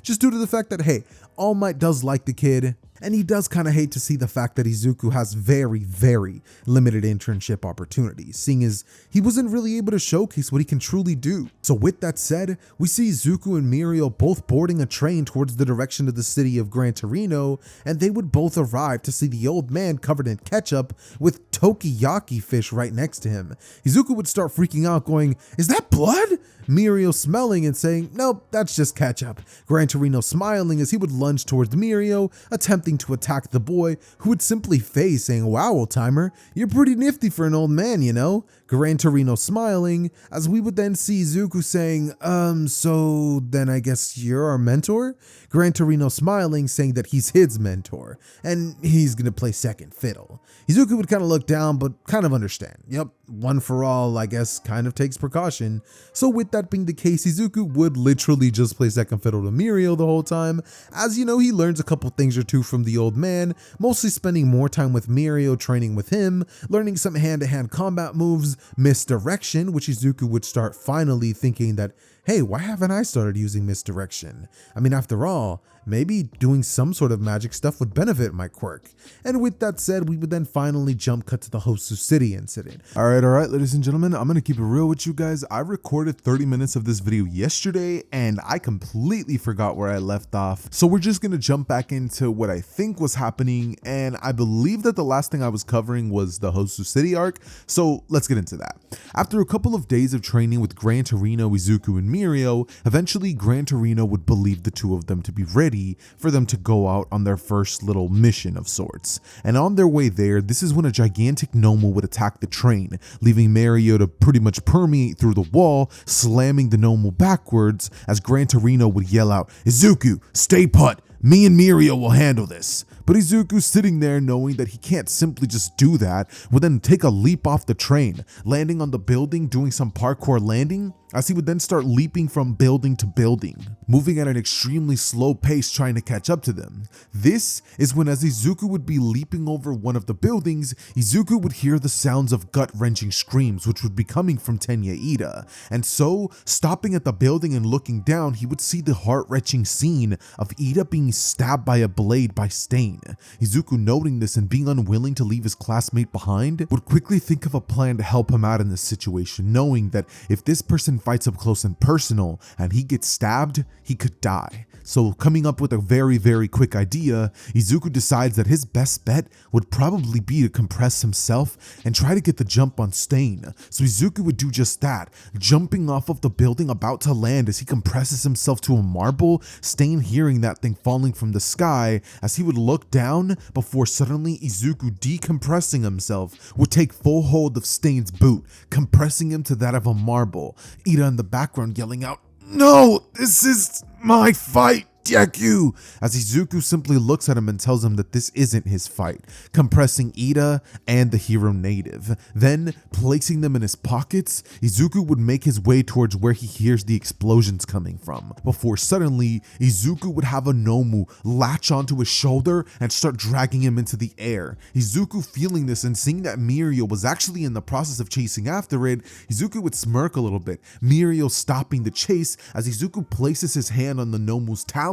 Just due to the fact that, hey, All Might does like the kid, and he does kind of hate to see the fact that Izuku has very, very limited internship opportunities, seeing as he wasn't really able to showcase what he can truly do. So with that said, we see Izuku and Mirio both boarding a train towards the direction of the city of Gran Torino, and they would both arrive to see the old man covered in ketchup with Tokiyaki fish right next to him. Izuku would start freaking out going, "Is that blood?" Mirio smelling and saying, "Nope, that's just ketchup." Gran Torino smiling as he would lunge towards Mirio, attempting to attack the boy, who would simply phase saying, "Wow, old timer, you're pretty nifty for an old man, you know?" Gran Torino smiling, as we would then see Izuku saying, so then I guess you're our mentor?" Gran Torino smiling, saying that he's his mentor, and he's gonna play second fiddle. Izuku would kind of look down, but kind of understand. Yep, one for all, I guess, kind of takes precaution. So with that being the case, Izuku would literally just play second fiddle to Mirio the whole time, as he learns a couple things or two from from the old man, mostly spending more time with Mirio, training with him, learning some hand-to-hand combat moves, misdirection, which Izuku would start finally thinking that, hey, why haven't I started using misdirection? I mean, after all, maybe doing some sort of magic stuff would benefit my quirk. And with that said, we would then finally jump cut to the Hosu City incident. All right, ladies and gentlemen, I'm gonna keep it real with you guys. I recorded 30 minutes of this video yesterday and I completely forgot where I left off. So we're just gonna jump back into what I think was happening, and I believe that the last thing I was covering was the Hosu City arc, so let's get into that. After a couple of days of training with Gran Torino, Izuku, and Mirio, eventually Gran Torino would believe the two of them to be ready for them to go out on their first little mission of sorts. And on their way there, this is when a gigantic Nomu would attack the train, leaving Mirio to pretty much permeate through the wall, slamming the Nomu backwards as Gran Torino would yell out, "Izuku, stay put! Me and Mirio will handle this." But Izuku, sitting there knowing that he can't simply just do that, would then take a leap off the train, landing on the building, doing some parkour landing, as he would then start leaping from building to building, moving at an extremely slow pace trying to catch up to them. This is when, as Izuku would be leaping over one of the buildings, Izuku would hear the sounds of gut-wrenching screams which would be coming from Tenya Ida, and so, stopping at the building and looking down, he would see the heart-wrenching scene of Ida being stabbed by a blade by Stain. Izuku, noting this and being unwilling to leave his classmate behind, would quickly think of a plan to help him out in this situation, knowing that if this person fights up close and personal and he gets stabbed, he could die. So coming up with a very quick idea, Izuku decides that his best bet would probably be to compress himself and try to get the jump on Stain. So Izuku would do just that, jumping off of the building about to land as he compresses himself to a marble, Stain hearing that thing falling from the sky as he would look down before suddenly Izuku, decompressing himself, would take full hold of Stain's boot, compressing him to that of a marble. Ida in the background yelling out, "No, this is my fight, Deku," as Izuku simply looks at him and tells him that this isn't his fight, compressing Ida and the hero native. Then, placing them in his pockets, Izuku would make his way towards where he hears the explosions coming from, before suddenly, Izuku would have a Nomu latch onto his shoulder and start dragging him into the air. Izuku, feeling this and seeing that Mirio was actually in the process of chasing after it, Izuku would smirk a little bit, Mirio stopping the chase as Izuku places his hand on the Nomu's talon,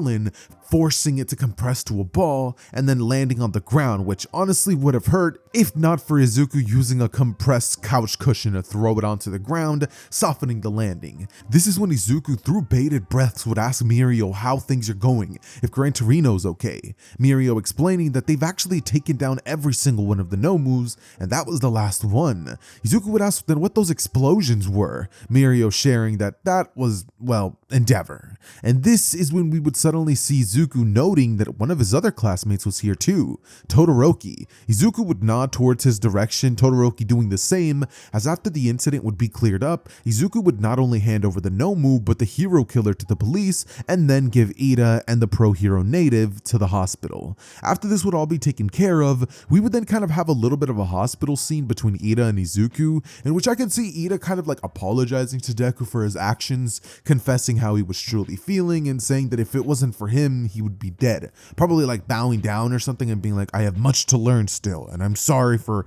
forcing it to compress to a ball and then landing on the ground, which honestly would have hurt if not for Izuku using a compressed couch cushion to throw it onto the ground, softening the landing. This is when Izuku, through bated breaths, would ask Mirio how things are going, if Gran Torino's okay. Mirio explaining that they've actually taken down every single one of the Nomus, and that was the last one. Izuku would ask then what those explosions were, Mirio sharing that that was, well, Endeavor. And this is when we would suddenly see Izuku noting that one of his other classmates was here too, Todoroki. Izuku would nod towards his direction, Todoroki doing the same, as after the incident would be cleared up, Izuku would not only hand over the Nomu but the hero killer to the police, and then give Ida and the pro-hero native to the hospital. After this would all be taken care of, we would then kind of have a little bit of a hospital scene between Ida and Izuku, in which I can see Ida kind of like apologizing to Deku for his actions, confessing how he was truly feeling and saying that if it wasn't for him, he would be dead. Probably like bowing down or something and being like, "I have much to learn still, and I'm sorry for,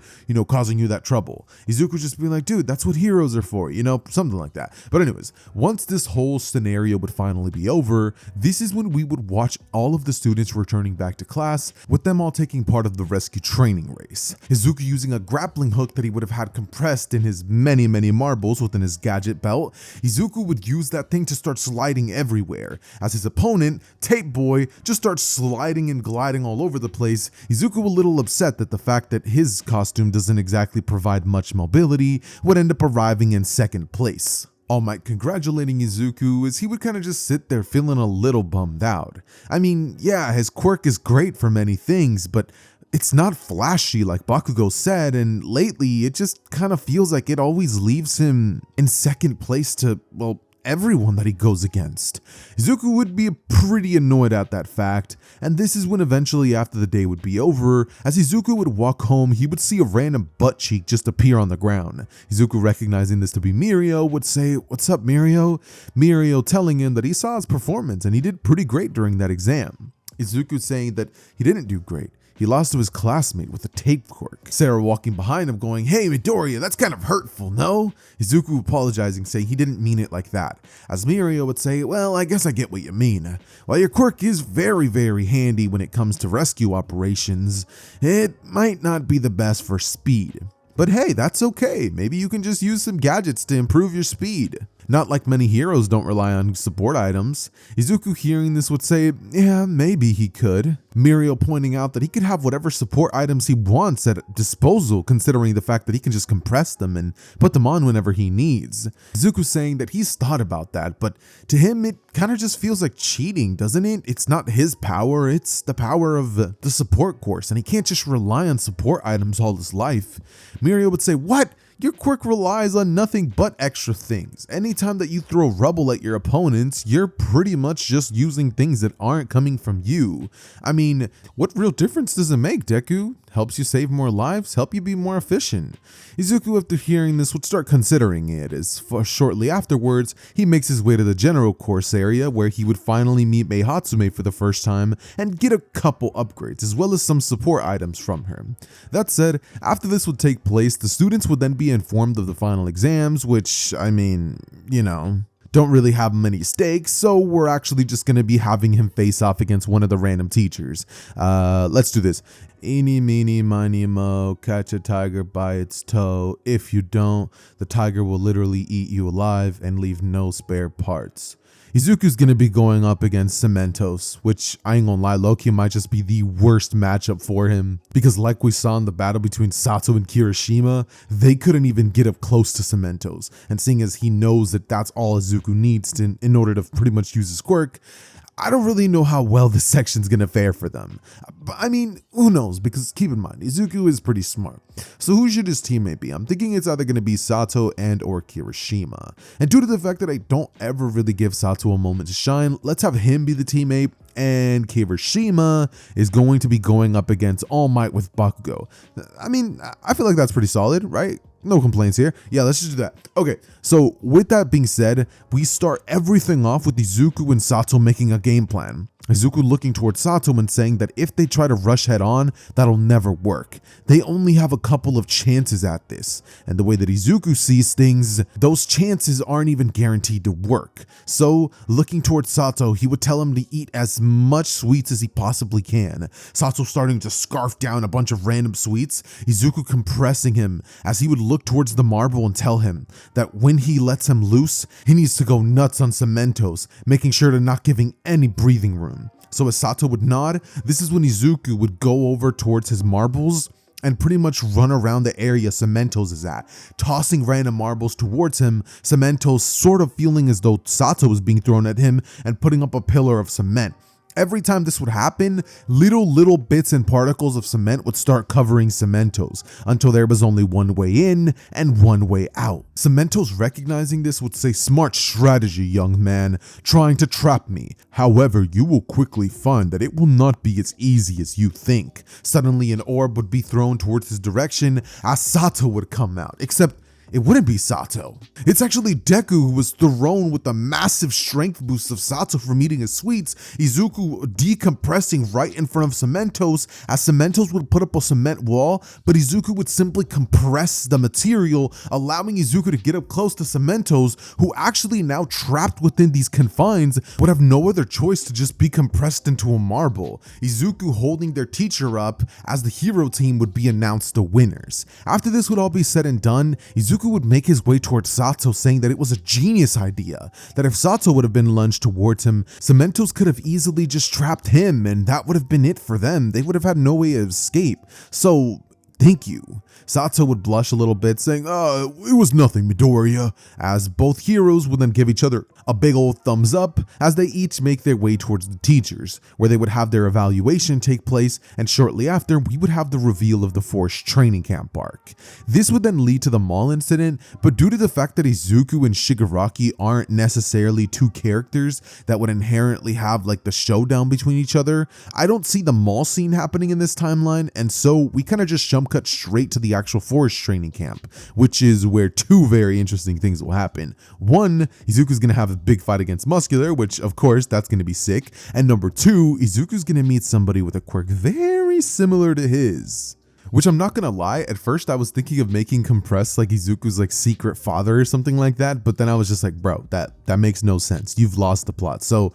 causing you that trouble." Izuku just being like, "Dude, that's what heroes are for," something like that. But anyways, once this whole scenario would finally be over, this is when we would watch all of the students returning back to class, with them all taking part of the rescue training race. Izuku using a grappling hook that he would have had compressed in his many marbles within his gadget belt, Izuku would use that thing to start sliding everywhere, as his opponent, Tape Boy, just starts sliding and gliding all over the place. Izuku a little upset that the fact that his costume doesn't exactly provide much mobility would end up arriving in second place. All Might congratulating Izuku as he would kind of just sit there feeling a little bummed out. I mean, yeah, his quirk is great for many things, but it's not flashy like Bakugo said, and lately it just kind of feels like it always leaves him in second place to, well, everyone that he goes against. Izuku would be pretty annoyed at that fact, and this is when eventually after the day would be over, as Izuku would walk home, he would see a random butt cheek just appear on the ground. Izuku, recognizing this to be Mirio, would say, "What's up, Mirio?" Mirio telling him that he saw his performance and he did pretty great during that exam. Izuku saying that he didn't do great. He lost to his classmate with a tape quirk. Sarah walking behind him going, "Hey Midoriya, that's kind of hurtful, no?" Izuku apologizing, saying he didn't mean it like that. As Mirio would say, "Well, I guess I get what you mean. While your quirk is very, very handy when it comes to rescue operations, it might not be the best for speed. But hey, that's okay. Maybe you can just use some gadgets to improve your speed. Not like many heroes don't rely on support items." Izuku hearing this would say, "Yeah, maybe he could." Mirio pointing out that he could have whatever support items he wants at disposal, considering the fact that he can just compress them and put them on whenever he needs. Izuku saying that he's thought about that, but to him it kind of just feels like cheating, doesn't it? It's not his power, it's the power of the support course, and he can't just rely on support items all his life. Mirio would say, "What? Your quirk relies on nothing but extra things. Anytime that you throw rubble at your opponents, you're pretty much just using things that aren't coming from you. I mean, what real difference does it make, Deku? Helps you save more lives, help you be more efficient." Izuku, after hearing this, would start considering it, as shortly afterwards, he makes his way to the general course area where he would finally meet Mei Hatsume for the first time and get a couple upgrades, as well as some support items from her. That said, after this would take place, the students would then be informed of the final exams, which, I mean, don't really have many stakes, so we're actually just going to be having him face off against one of the random teachers. Let's do this. "Eeny, meeny, miny, mo, catch a tiger by its toe. If you don't, the tiger will literally eat you alive and leave no spare parts." Izuku's gonna be going up against Cementos, which I ain't gonna lie, Loki might just be the worst matchup for him, because like we saw in the battle between Sato and Kirishima, they couldn't even get up close to Cementos, and seeing as he knows that that's all Izuku needs in order to pretty much use his quirk, I don't really know how well this section's gonna fare for them. But I mean, who knows, because keep in mind, Izuku is pretty smart. So who should his teammate be? I'm thinking it's either gonna be Sato and or Kirishima. And due to the fact that I don't ever really give Sato a moment to shine, let's have him be the teammate, and Kirishima is going to be going up against All Might with Bakugo. I mean, I feel like that's pretty solid, right? No complaints here. Yeah, let's just do that. Okay, so with that being said, we start everything off with Izuku and Sato making a game plan. Izuku looking towards Sato and saying that if they try to rush head on, that'll never work. They only have a couple of chances at this. And the way that Izuku sees things, those chances aren't even guaranteed to work. So looking towards Sato, he would tell him to eat as much sweets as he possibly can. Sato starting to scarf down a bunch of random sweets, Izuku compressing him as he would look towards the marble and tell him that when he lets him loose, he needs to go nuts on Cementos, making sure to not giving any breathing room. So as Sato would nod, this is when Izuku would go over towards his marbles and pretty much run around the area Cementos is at, tossing random marbles towards him, Cementos sort of feeling as though Sato was being thrown at him and putting up a pillar of cement. Every time this would happen, little bits and particles of cement would start covering Cementos until there was only one way in and one way out. Cementos recognizing this would say, "Smart strategy, young man, trying to trap me. However, you will quickly find that it will not be as easy as you think." Suddenly an orb would be thrown towards his direction as Sato would come out, except it wouldn't be Sato. It's actually Deku who was thrown with the massive strength boost of Sato from eating his sweets, Izuku decompressing right in front of Cementos as Cementos would put up a cement wall, but Izuku would simply compress the material, allowing Izuku to get up close to Cementos, who actually now trapped within these confines would have no other choice to just be compressed into a marble. Izuku holding their teacher up as the hero team would be announced the winners. After this would all be said and done, Izuku would make his way towards Sato, saying that it was a genius idea, that if Sato would have been lunged towards him, Cementos could have easily just trapped him and that would have been it for them. They would have had no way of escape. So thank you. Sato would blush a little bit, saying, "It was nothing, Midoriya," as both heroes would then give each other a big old thumbs up as they each make their way towards the teachers, where they would have their evaluation take place, and shortly after, we would have the reveal of the forced training camp arc. This would then lead to the mall incident, but due to the fact that Izuku and Shigaraki aren't necessarily two characters that would inherently have like the showdown between each other, I don't see the mall scene happening in this timeline, and so we kind of just jump cut straight to the actual forest training camp, which is where two very interesting things will happen. One, Izuku's gonna have a big fight against Muscular, which of course that's gonna be sick. And number two, Izuku's gonna meet somebody with a quirk very similar to his. Which I'm not gonna lie, at first I was thinking of making Compress like Izuku's like secret father or something like that, but then I was just like, bro, that makes no sense. You've lost the plot. So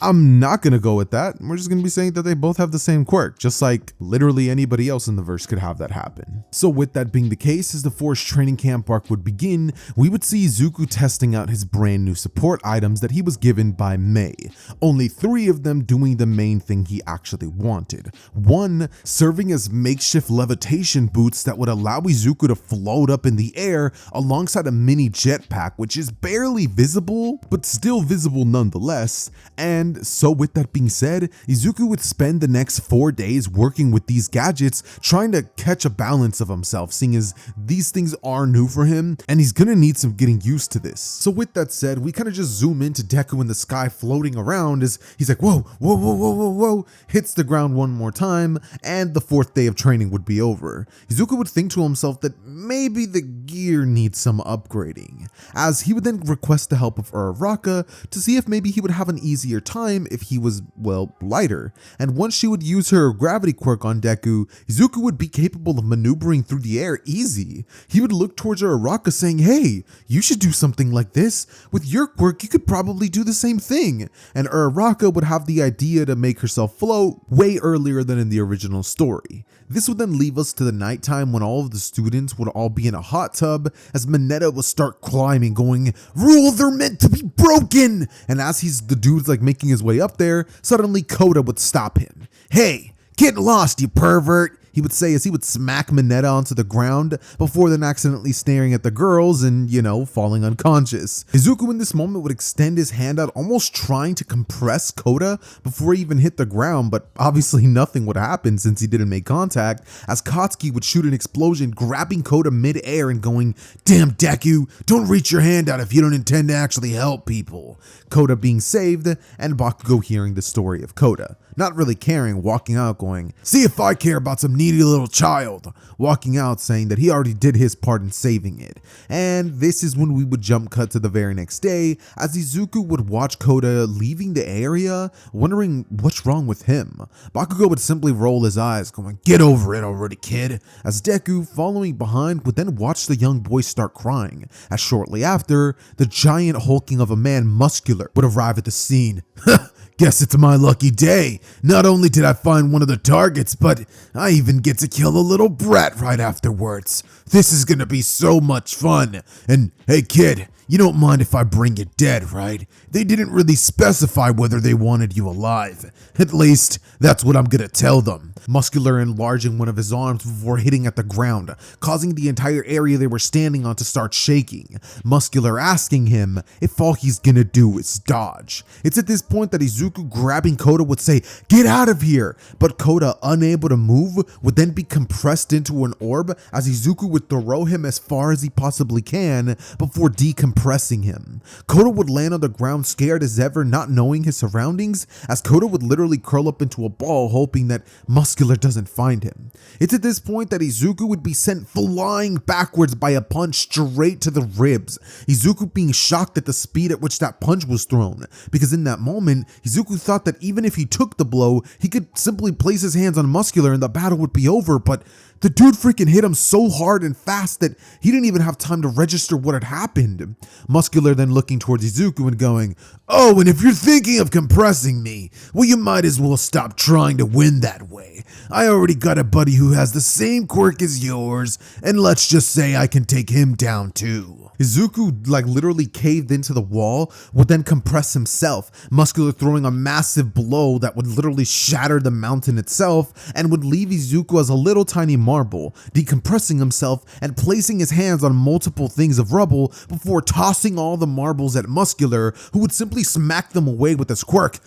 I'm not gonna go with that. We're just gonna be saying that they both have the same quirk, just like literally anybody else in the verse could have that happen. So with that being the case, as the forest training camp arc would begin, we would see Izuku testing out his brand new support items that he was given by Mei. Only 3 of them doing the main thing he actually wanted. 1 serving as makeshift levitation boots that would allow Izuku to float up in the air alongside a mini jetpack, which is barely visible, but still visible nonetheless. And so with that being said, Izuku would spend the next 4 days working with these gadgets, trying to catch a balance of himself, seeing as these things are new for him, and he's gonna need some getting used to this. So with that said, we kind of just zoom into Deku in the sky floating around as he's like, whoa, whoa, whoa, whoa, whoa, whoa, hits the ground one more time, and the 4th day of training would be over. Izuku would think to himself that maybe the gear needs some upgrading, as he would then request the help of Uraraka to see if maybe he would have an easier time if he was, well, lighter. And once she would use her gravity quirk on Deku, Izuku would be capable of maneuvering through the air easy. He would look towards Uraraka saying, hey, you should do something like this. With your quirk, you could probably do the same thing. And Uraraka would have the idea to make herself float way earlier than in the original story. This would then leave us to the nighttime when all of the students would all be in a hot tub as Mineta would start climbing, going, rule, they're meant to be broken! And as the dude's like making his way up there, suddenly Koda would stop him. Hey, get lost, you pervert! He would say as he would smack Mineta onto the ground before then accidentally staring at the girls and, falling unconscious. Izuku in this moment would extend his hand out, almost trying to compress Koda before he even hit the ground, but obviously nothing would happen since he didn't make contact, as Katsuki would shoot an explosion, grabbing Koda mid-air and going, damn Deku, don't reach your hand out if you don't intend to actually help people. Koda being saved, and Bakugo hearing the story of Koda. Not really caring, walking out going, see if I care about some needy little child. Walking out saying that he already did his part in saving it. And this is when we would jump cut to the very next day, as Izuku would watch Koda leaving the area, wondering what's wrong with him. Bakugo would simply roll his eyes, going, get over it already, kid. As Deku, following behind, would then watch the young boy start crying, as shortly after, the giant hulking of a man Muscular would arrive at the scene. Guess it's my lucky day. Not only did I find one of the targets, but I even get to kill a little brat right afterwards. This is gonna be so much fun. And hey kid, you don't mind if I bring you dead, right? They didn't really specify whether they wanted you alive. At least, that's what I'm gonna tell them. Muscular enlarging one of his arms before hitting at the ground, causing the entire area they were standing on to start shaking. Muscular asking him if all he's gonna do is dodge. It's at this point that Izuku grabbing Koda would say, get out of here! But Koda, unable to move, would then be compressed into an orb as Izuku would throw him as far as he possibly can before decompressing him. Koda would land on the ground scared as ever, not knowing his surroundings, as Koda would literally curl up into a ball hoping that Muscular doesn't find him. It's at this point that Izuku would be sent flying backwards by a punch straight to the ribs, Izuku being shocked at the speed at which that punch was thrown, because in that moment, Izuku thought that even if he took the blow, he could simply place his hands on Muscular and the battle would be over, but the dude freaking hit him so hard and fast that he didn't even have time to register what had happened. Muscular then looking towards Izuku and going, oh, and if you're thinking of compressing me, well, you might as well stop trying to win that way. I already got a buddy who has the same quirk as yours, and let's just say I can take him down too. Izuku literally caved into the wall, would then compress himself, Muscular throwing a massive blow that would literally shatter the mountain itself and would leave Izuku as a little tiny marble, decompressing himself and placing his hands on multiple things of rubble before tossing all the marbles at Muscular, who would simply smack them away with his quirk.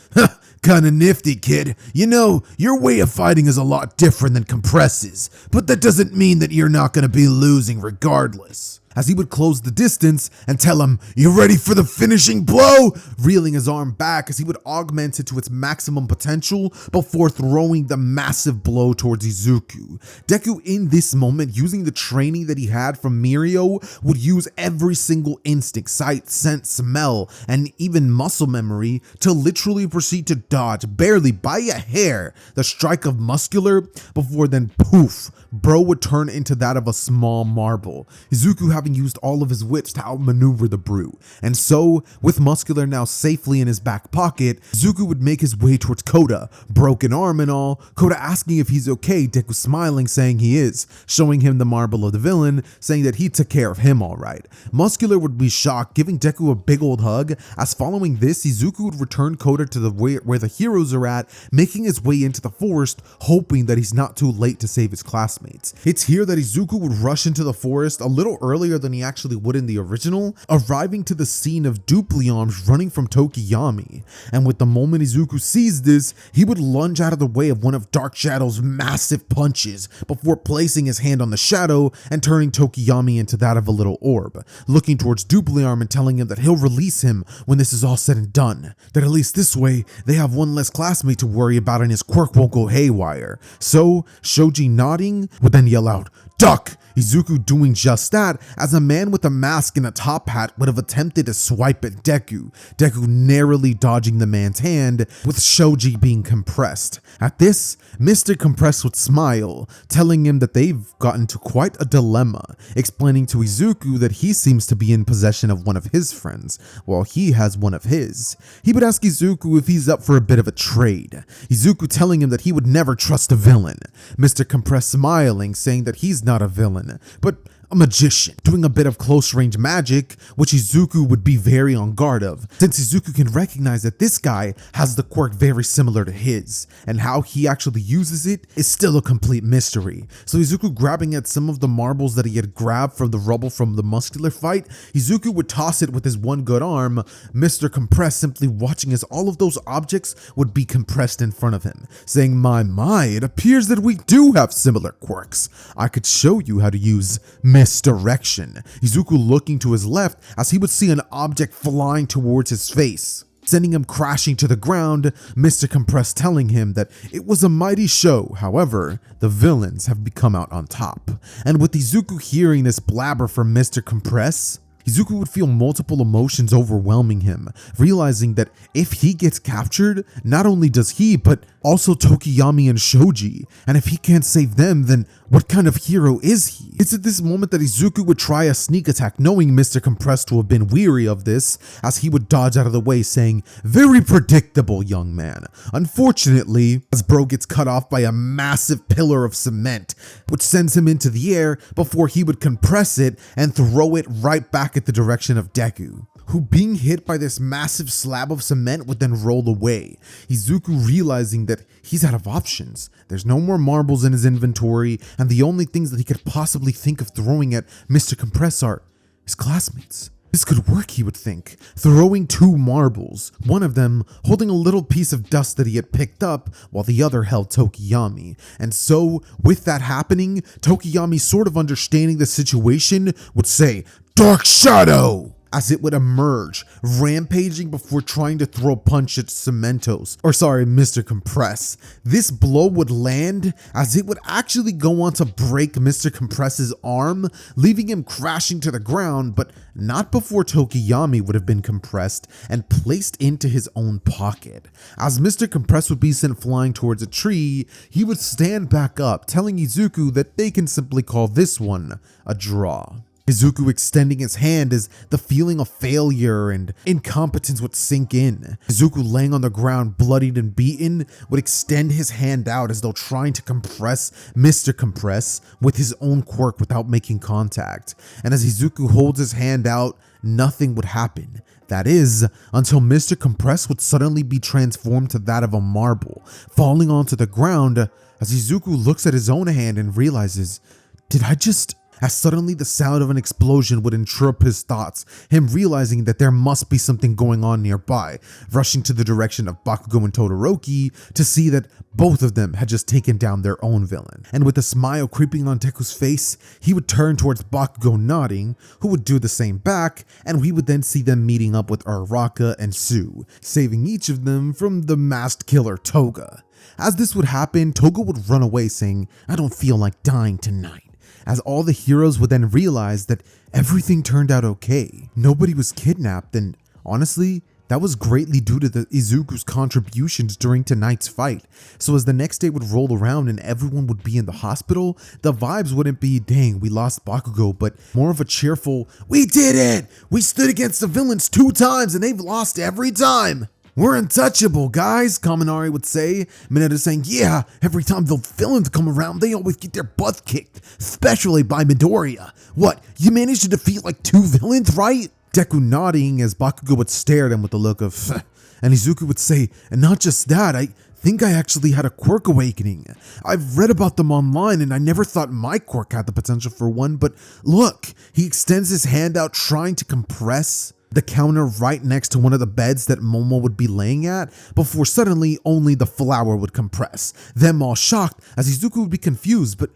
Kinda nifty, kid. You know, your way of fighting is a lot different than Compress's, but that doesn't mean that you're not gonna be losing regardless. as he would close the distance and tell him, "You ready for the finishing blow?" reeling his arm back as he would augment it to its maximum potential before throwing the massive blow towards Izuku. Deku in this moment, using the training that he had from Mirio, would use every single instinct, sight, scent, smell, and even muscle memory to literally proceed to dodge, barely by a hair, the strike of Muscular, before then poof, bro would turn into that of a small marble, Izuku having used all of his wits to outmaneuver the brute. And so, with Muscular now safely in his back pocket, Izuku would make his way towards Koda, broken arm and all, Koda asking if he's okay, Deku smiling saying he is, showing him the marble of the villain, saying that he took care of him alright. Muscular would be shocked, giving Deku a big old hug, as following this, Izuku would return Koda to where the heroes are at, making his way into the forest, hoping that he's not too late to save his classmates. It's here that Izuku would rush into the forest a little earlier than he actually would in the original, arriving to the scene of Dupli-Arms running from Tokiyami. And with the moment Izuku sees this, he would lunge out of the way of one of Dark Shadow's massive punches before placing his hand on the shadow and turning Tokiyami into that of a little orb, looking towards Dupli-Arm and telling him that he'll release him when this is all said and done, that at least this way they have one less classmate to worry about and his quirk won't go haywire. So Shoji nodding would then yell out, "Duck!" Izuku doing just that, as a man with a mask and a top hat would have attempted to swipe at Deku, Deku narrowly dodging the man's hand, with Shoji being compressed. At this, Mr. Compress would smile, telling him that they've gotten to quite a dilemma, explaining to Izuku that he seems to be in possession of one of his friends, while he has one of his. He would ask Izuku if he's up for a bit of a trade, Izuku telling him that he would never trust a villain, Mr. Compress smiling, saying that he's not a villain, but a magician, doing a bit of close-range magic, which Izuku would be very on guard of, since Izuku can recognize that this guy has the quirk very similar to his, and how he actually uses it is still a complete mystery. So Izuku grabbing at some of the marbles that he had grabbed from the rubble from the Muscular fight, Izuku would toss it with his one good arm, Mr. Compress simply watching as all of those objects would be compressed in front of him, saying, my, it appears that we do have similar quirks. I could show you how to use misdirection. Izuku looking to his left as he would see an object flying towards his face, sending him crashing to the ground, Mr. Compress telling him that it was a mighty show, however, the villains have become out on top. And with Izuku hearing this blabber from Mr. Compress, Izuku would feel multiple emotions overwhelming him, realizing that if he gets captured, not only does he, but also Tokiyami and Shoji, and if he can't save them, then what kind of hero is he? It's at this moment that Izuku would try a sneak attack, knowing Mr. Compress to have been weary of this, as he would dodge out of the way, saying, "Very predictable, young man. Unfortunately," as bro gets cut off by a massive pillar of cement, which sends him into the air before he would compress it and throw it right back at the direction of Deku, who being hit by this massive slab of cement would then roll away. Izuku realizing that he's out of options. There's no more marbles in his inventory, and the only things that he could possibly think of throwing at Mr. Compress are his classmates. This could work, he would think, throwing 2 marbles, one of them holding a little piece of dust that he had picked up, while the other held Tokiyami. And so, with that happening, Tokiyami, sort of understanding the situation, would say, "Dark Shadow!" as it would emerge, rampaging before trying to throw a punch at Mr. Compress. This blow would land as it would actually go on to break Mr. Compress's arm, leaving him crashing to the ground, but not before Tokiyami would have been compressed and placed into his own pocket. As Mr. Compress would be sent flying towards a tree, he would stand back up, telling Izuku that they can simply call this one a draw. Izuku extending his hand as the feeling of failure and incompetence would sink in. Izuku laying on the ground, bloodied and beaten, would extend his hand out as though trying to compress Mr. Compress with his own quirk without making contact. And as Izuku holds his hand out, nothing would happen. That is, until Mr. Compress would suddenly be transformed to that of a marble, falling onto the ground as Izuku looks at his own hand and realizes, did I just... as suddenly the sound of an explosion would interrupt his thoughts, him realizing that there must be something going on nearby, rushing to the direction of Bakugo and Todoroki to see that both of them had just taken down their own villain. And with a smile creeping on Deku's face, he would turn towards Bakugo nodding, who would do the same back, and we would then see them meeting up with Araka and Sue, saving each of them from the masked killer Toga. As this would happen, Toga would run away saying, "I don't feel like dying tonight," as all the heroes would then realize that everything turned out okay. Nobody was kidnapped, and honestly, that was greatly due to the Izuku's contributions during tonight's fight. So as the next day would roll around and everyone would be in the hospital, the vibes wouldn't be, "Dang, we lost Bakugo," but more of a cheerful, "We did it! We stood against the villains 2 times and they've lost every time! We're untouchable, guys," Kaminari would say. Minato saying, "Yeah, every time the villains come around, they always get their butts kicked, especially by Midoriya. What, you managed to defeat like 2 villains, right?" Deku nodding as Bakugo would stare at him with a look of, and Izuku would say, "And not just that, I think I actually had a quirk awakening. I've read about them online and I never thought my quirk had the potential for one, but look," he extends his hand out trying to compress the counter right next to one of the beds that Momo would be laying at, before suddenly only the flower would compress. Them all shocked as Izuku would be confused, "But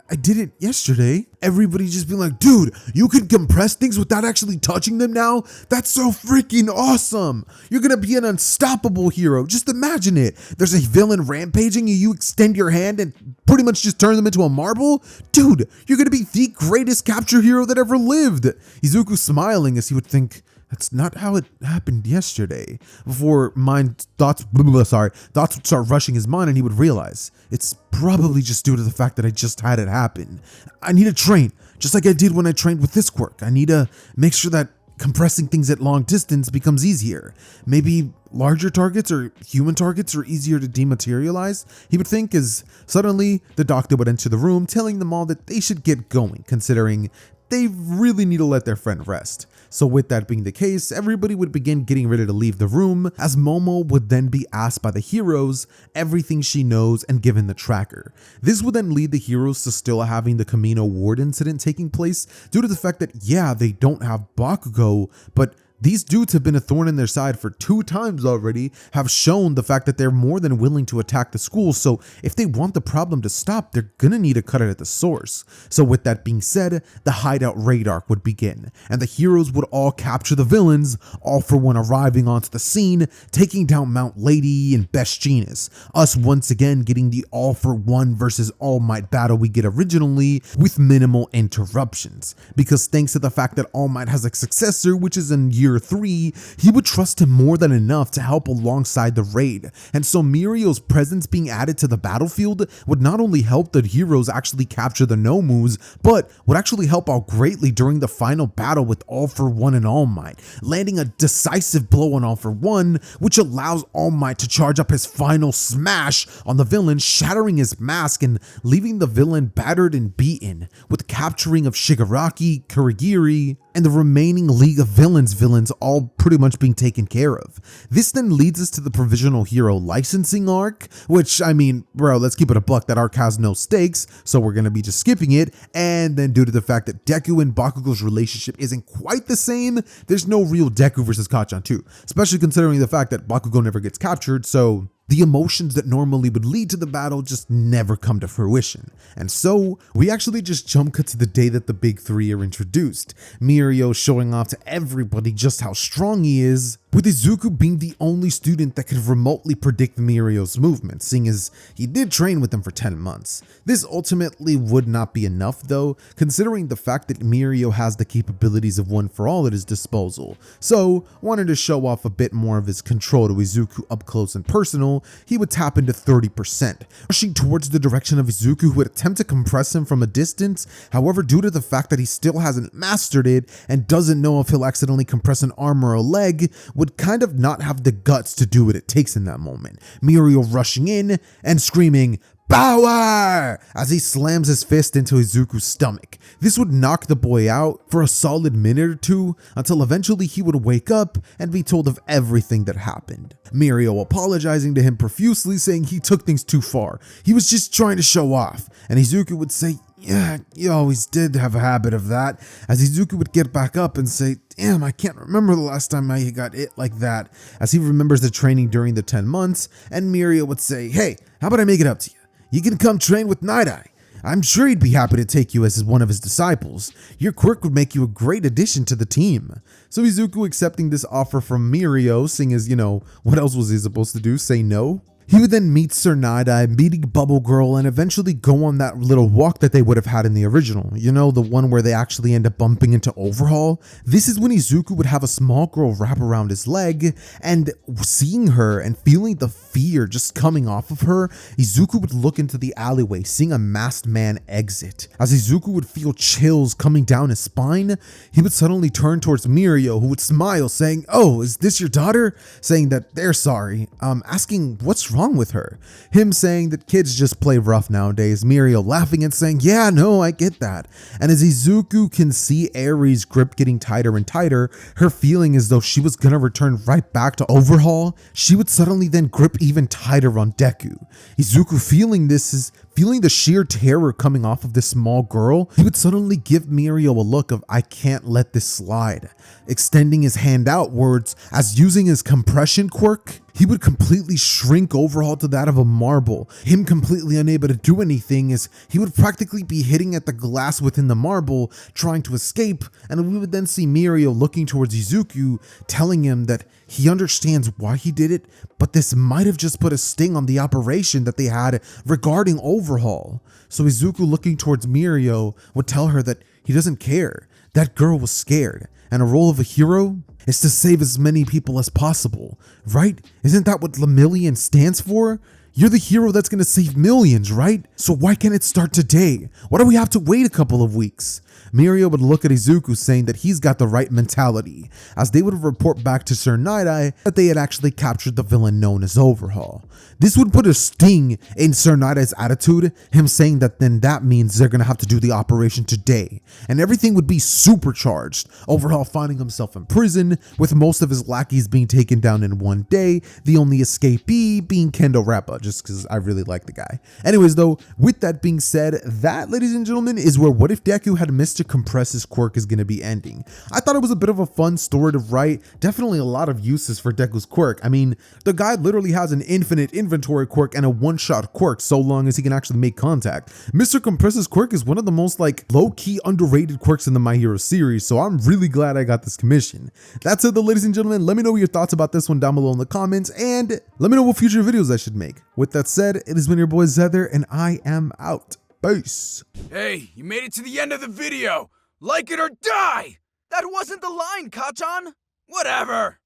I did it yesterday." Everybody just being like, "Dude, you can compress things without actually touching them now? That's so freaking awesome. You're gonna be an unstoppable hero. Just imagine it. There's a villain rampaging and you extend your hand and pretty much just turn them into a marble? Dude, you're gonna be the greatest capture hero that ever lived." Izuku smiling as he would think, "That's not how it happened yesterday," before thoughts would start rushing his mind and he would realize, "It's probably just due to the fact that I just had it happen. I need to train, just like I did when I trained with this quirk. I need to make sure that compressing things at long distance becomes easier. Maybe larger targets or human targets are easier to dematerialize," he would think, as suddenly the doctor would enter the room telling them all that they should get going, considering they really need to let their friend rest. So with that being the case, everybody would begin getting ready to leave the room, as Momo would then be asked by the heroes everything she knows and given the tracker. This would then lead the heroes to still having the Kamino Ward incident taking place, due to the fact that, yeah, they don't have Bakugo, but these dudes have been a thorn in their side for 2 times already, have shown the fact that they're more than willing to attack the school, so if they want the problem to stop, they're gonna need to cut it at the source. So with that being said, the hideout raid arc would begin, and the heroes would all capture the villains, all for one arriving onto the scene, taking down Mount Lady and Best Genius, us once again getting the all for one versus All Might battle we get originally, with minimal interruptions, because thanks to the fact that All Might has a successor, which is in year 3, he would trust him more than enough to help alongside the raid, and so Mirio's presence being added to the battlefield would not only help the heroes actually capture the Nomus, but would actually help out greatly during the final battle with All for One and All Might, landing a decisive blow on All for One, which allows All Might to charge up his final smash on the villain, shattering his mask and leaving the villain battered and beaten, with capturing of Shigaraki, Kurogiri, and the remaining League of Villains all pretty much being taken care of. This then leads us to the Provisional Hero licensing arc, which, I mean, bro, let's keep it a buck, that arc has no stakes, so we're gonna be just skipping it, and then due to the fact that Deku and Bakugo's relationship isn't quite the same, there's no real Deku versus Kacchan 2, especially considering the fact that Bakugo never gets captured, so the emotions that normally would lead to the battle just never come to fruition. And so, we actually just jump cut to the day that the big 3 are introduced, Mirio showing off to everybody just how strong he is, with Izuku being the only student that could remotely predict Mirio's movements, seeing as he did train with him for 10 months. This ultimately would not be enough though, considering the fact that Mirio has the capabilities of One for All at his disposal. So, wanting to show off a bit more of his control to Izuku up close and personal, he would tap into 30%, rushing towards the direction of Izuku, who would attempt to compress him from a distance. However, due to the fact that he still hasn't mastered it and doesn't know if he'll accidentally compress an arm or a leg, would kind of not have the guts to do what it takes in that moment. Mirio rushing in and screaming, "Power!" as he slams his fist into Izuku's stomach. This would knock the boy out for a solid minute or 2, until eventually he would wake up and be told of everything that happened. Mirio apologizing to him profusely, saying he took things too far. He was just trying to show off. And Izuku would say, Yeah, you always did have a habit of that, as Izuku would get back up and say, damn, I can't remember the last time I got it like that, as he remembers the training during the 10 months, and Mirio would say, hey, how about I make it up to you? You can come train with Night Eye. I'm sure he'd be happy to take you as one of his disciples. Your quirk would make you a great addition to the team. So Izuku accepting this offer from Mirio, seeing as, what else was he supposed to do? Say no? He would then meet Sir Night-Eye, meeting Bubble Girl, and eventually go on that little walk that they would have had in the original. The one where they actually end up bumping into Overhaul. This is when Izuku would have a small girl wrap around his leg, and seeing her and feeling the fear just coming off of her, Izuku would look into the alleyway, seeing a masked man exit. As Izuku would feel chills coming down his spine, he would suddenly turn towards Mirio, who would smile, saying, "Oh, is this your daughter?" Saying that they're sorry, asking what's wrong with her. Him saying that kids just play rough nowadays. Mirio laughing and saying, yeah, no, I get that. And as Izuku can see Aries' grip getting tighter and tighter, her feeling as though she was gonna return right back to Overhaul, she would suddenly then grip even tighter on Deku. Izuku feeling the sheer terror coming off of this small girl, he would suddenly give Mirio a look of, I can't let this slide. Extending his hand outwards, as using his compression quirk, he would completely shrink Overhaul to that of a marble, him completely unable to do anything, as he would practically be hitting at the glass within the marble, trying to escape, and we would then see Mirio looking towards Izuku, telling him that he understands why he did it, but this might have just put a sting on the operation that they had regarding Overhaul. So Izuku, looking towards Mirio, would tell her that he doesn't care. That girl was scared, and a role of a hero is to save as many people as possible, right? Isn't that what Lemillion stands for? You're the hero that's gonna save millions, right? So why can't it start today? Why do we have to wait a couple of weeks? Mirio would look at Izuku, saying that he's got the right mentality, as they would report back to Sir Night-Eye that they had actually captured the villain known as Overhaul. This would put a sting in Sir Night-Eye's attitude, him saying that then that means they're gonna have to do the operation today, and everything would be supercharged. Overhaul finding himself in prison, with most of his lackeys being taken down in one day, the only escapee being Kendo Rappa, just because I really like the guy. Anyways though, with that being said, that, ladies and gentlemen, is where What If Deku Had Missed to Compress His Quirk is going to be ending. I thought it was a bit of a fun story to write, definitely a lot of uses for Deku's quirk. I mean, the guy literally has an infinite inventory quirk and a one-shot quirk so long as he can actually make contact. Mr. Compress's quirk is one of the most low-key underrated quirks in the My Hero series, so I'm really glad I got this commission. That's it though, ladies and gentlemen. Let me know your thoughts about this one down below in the comments, and let me know what future videos I should make. With that said, it has been your boy Xehther, and I am out. Peace. Hey, you made it to the end of the video! Like it or die! That wasn't the line, Kachan! Whatever!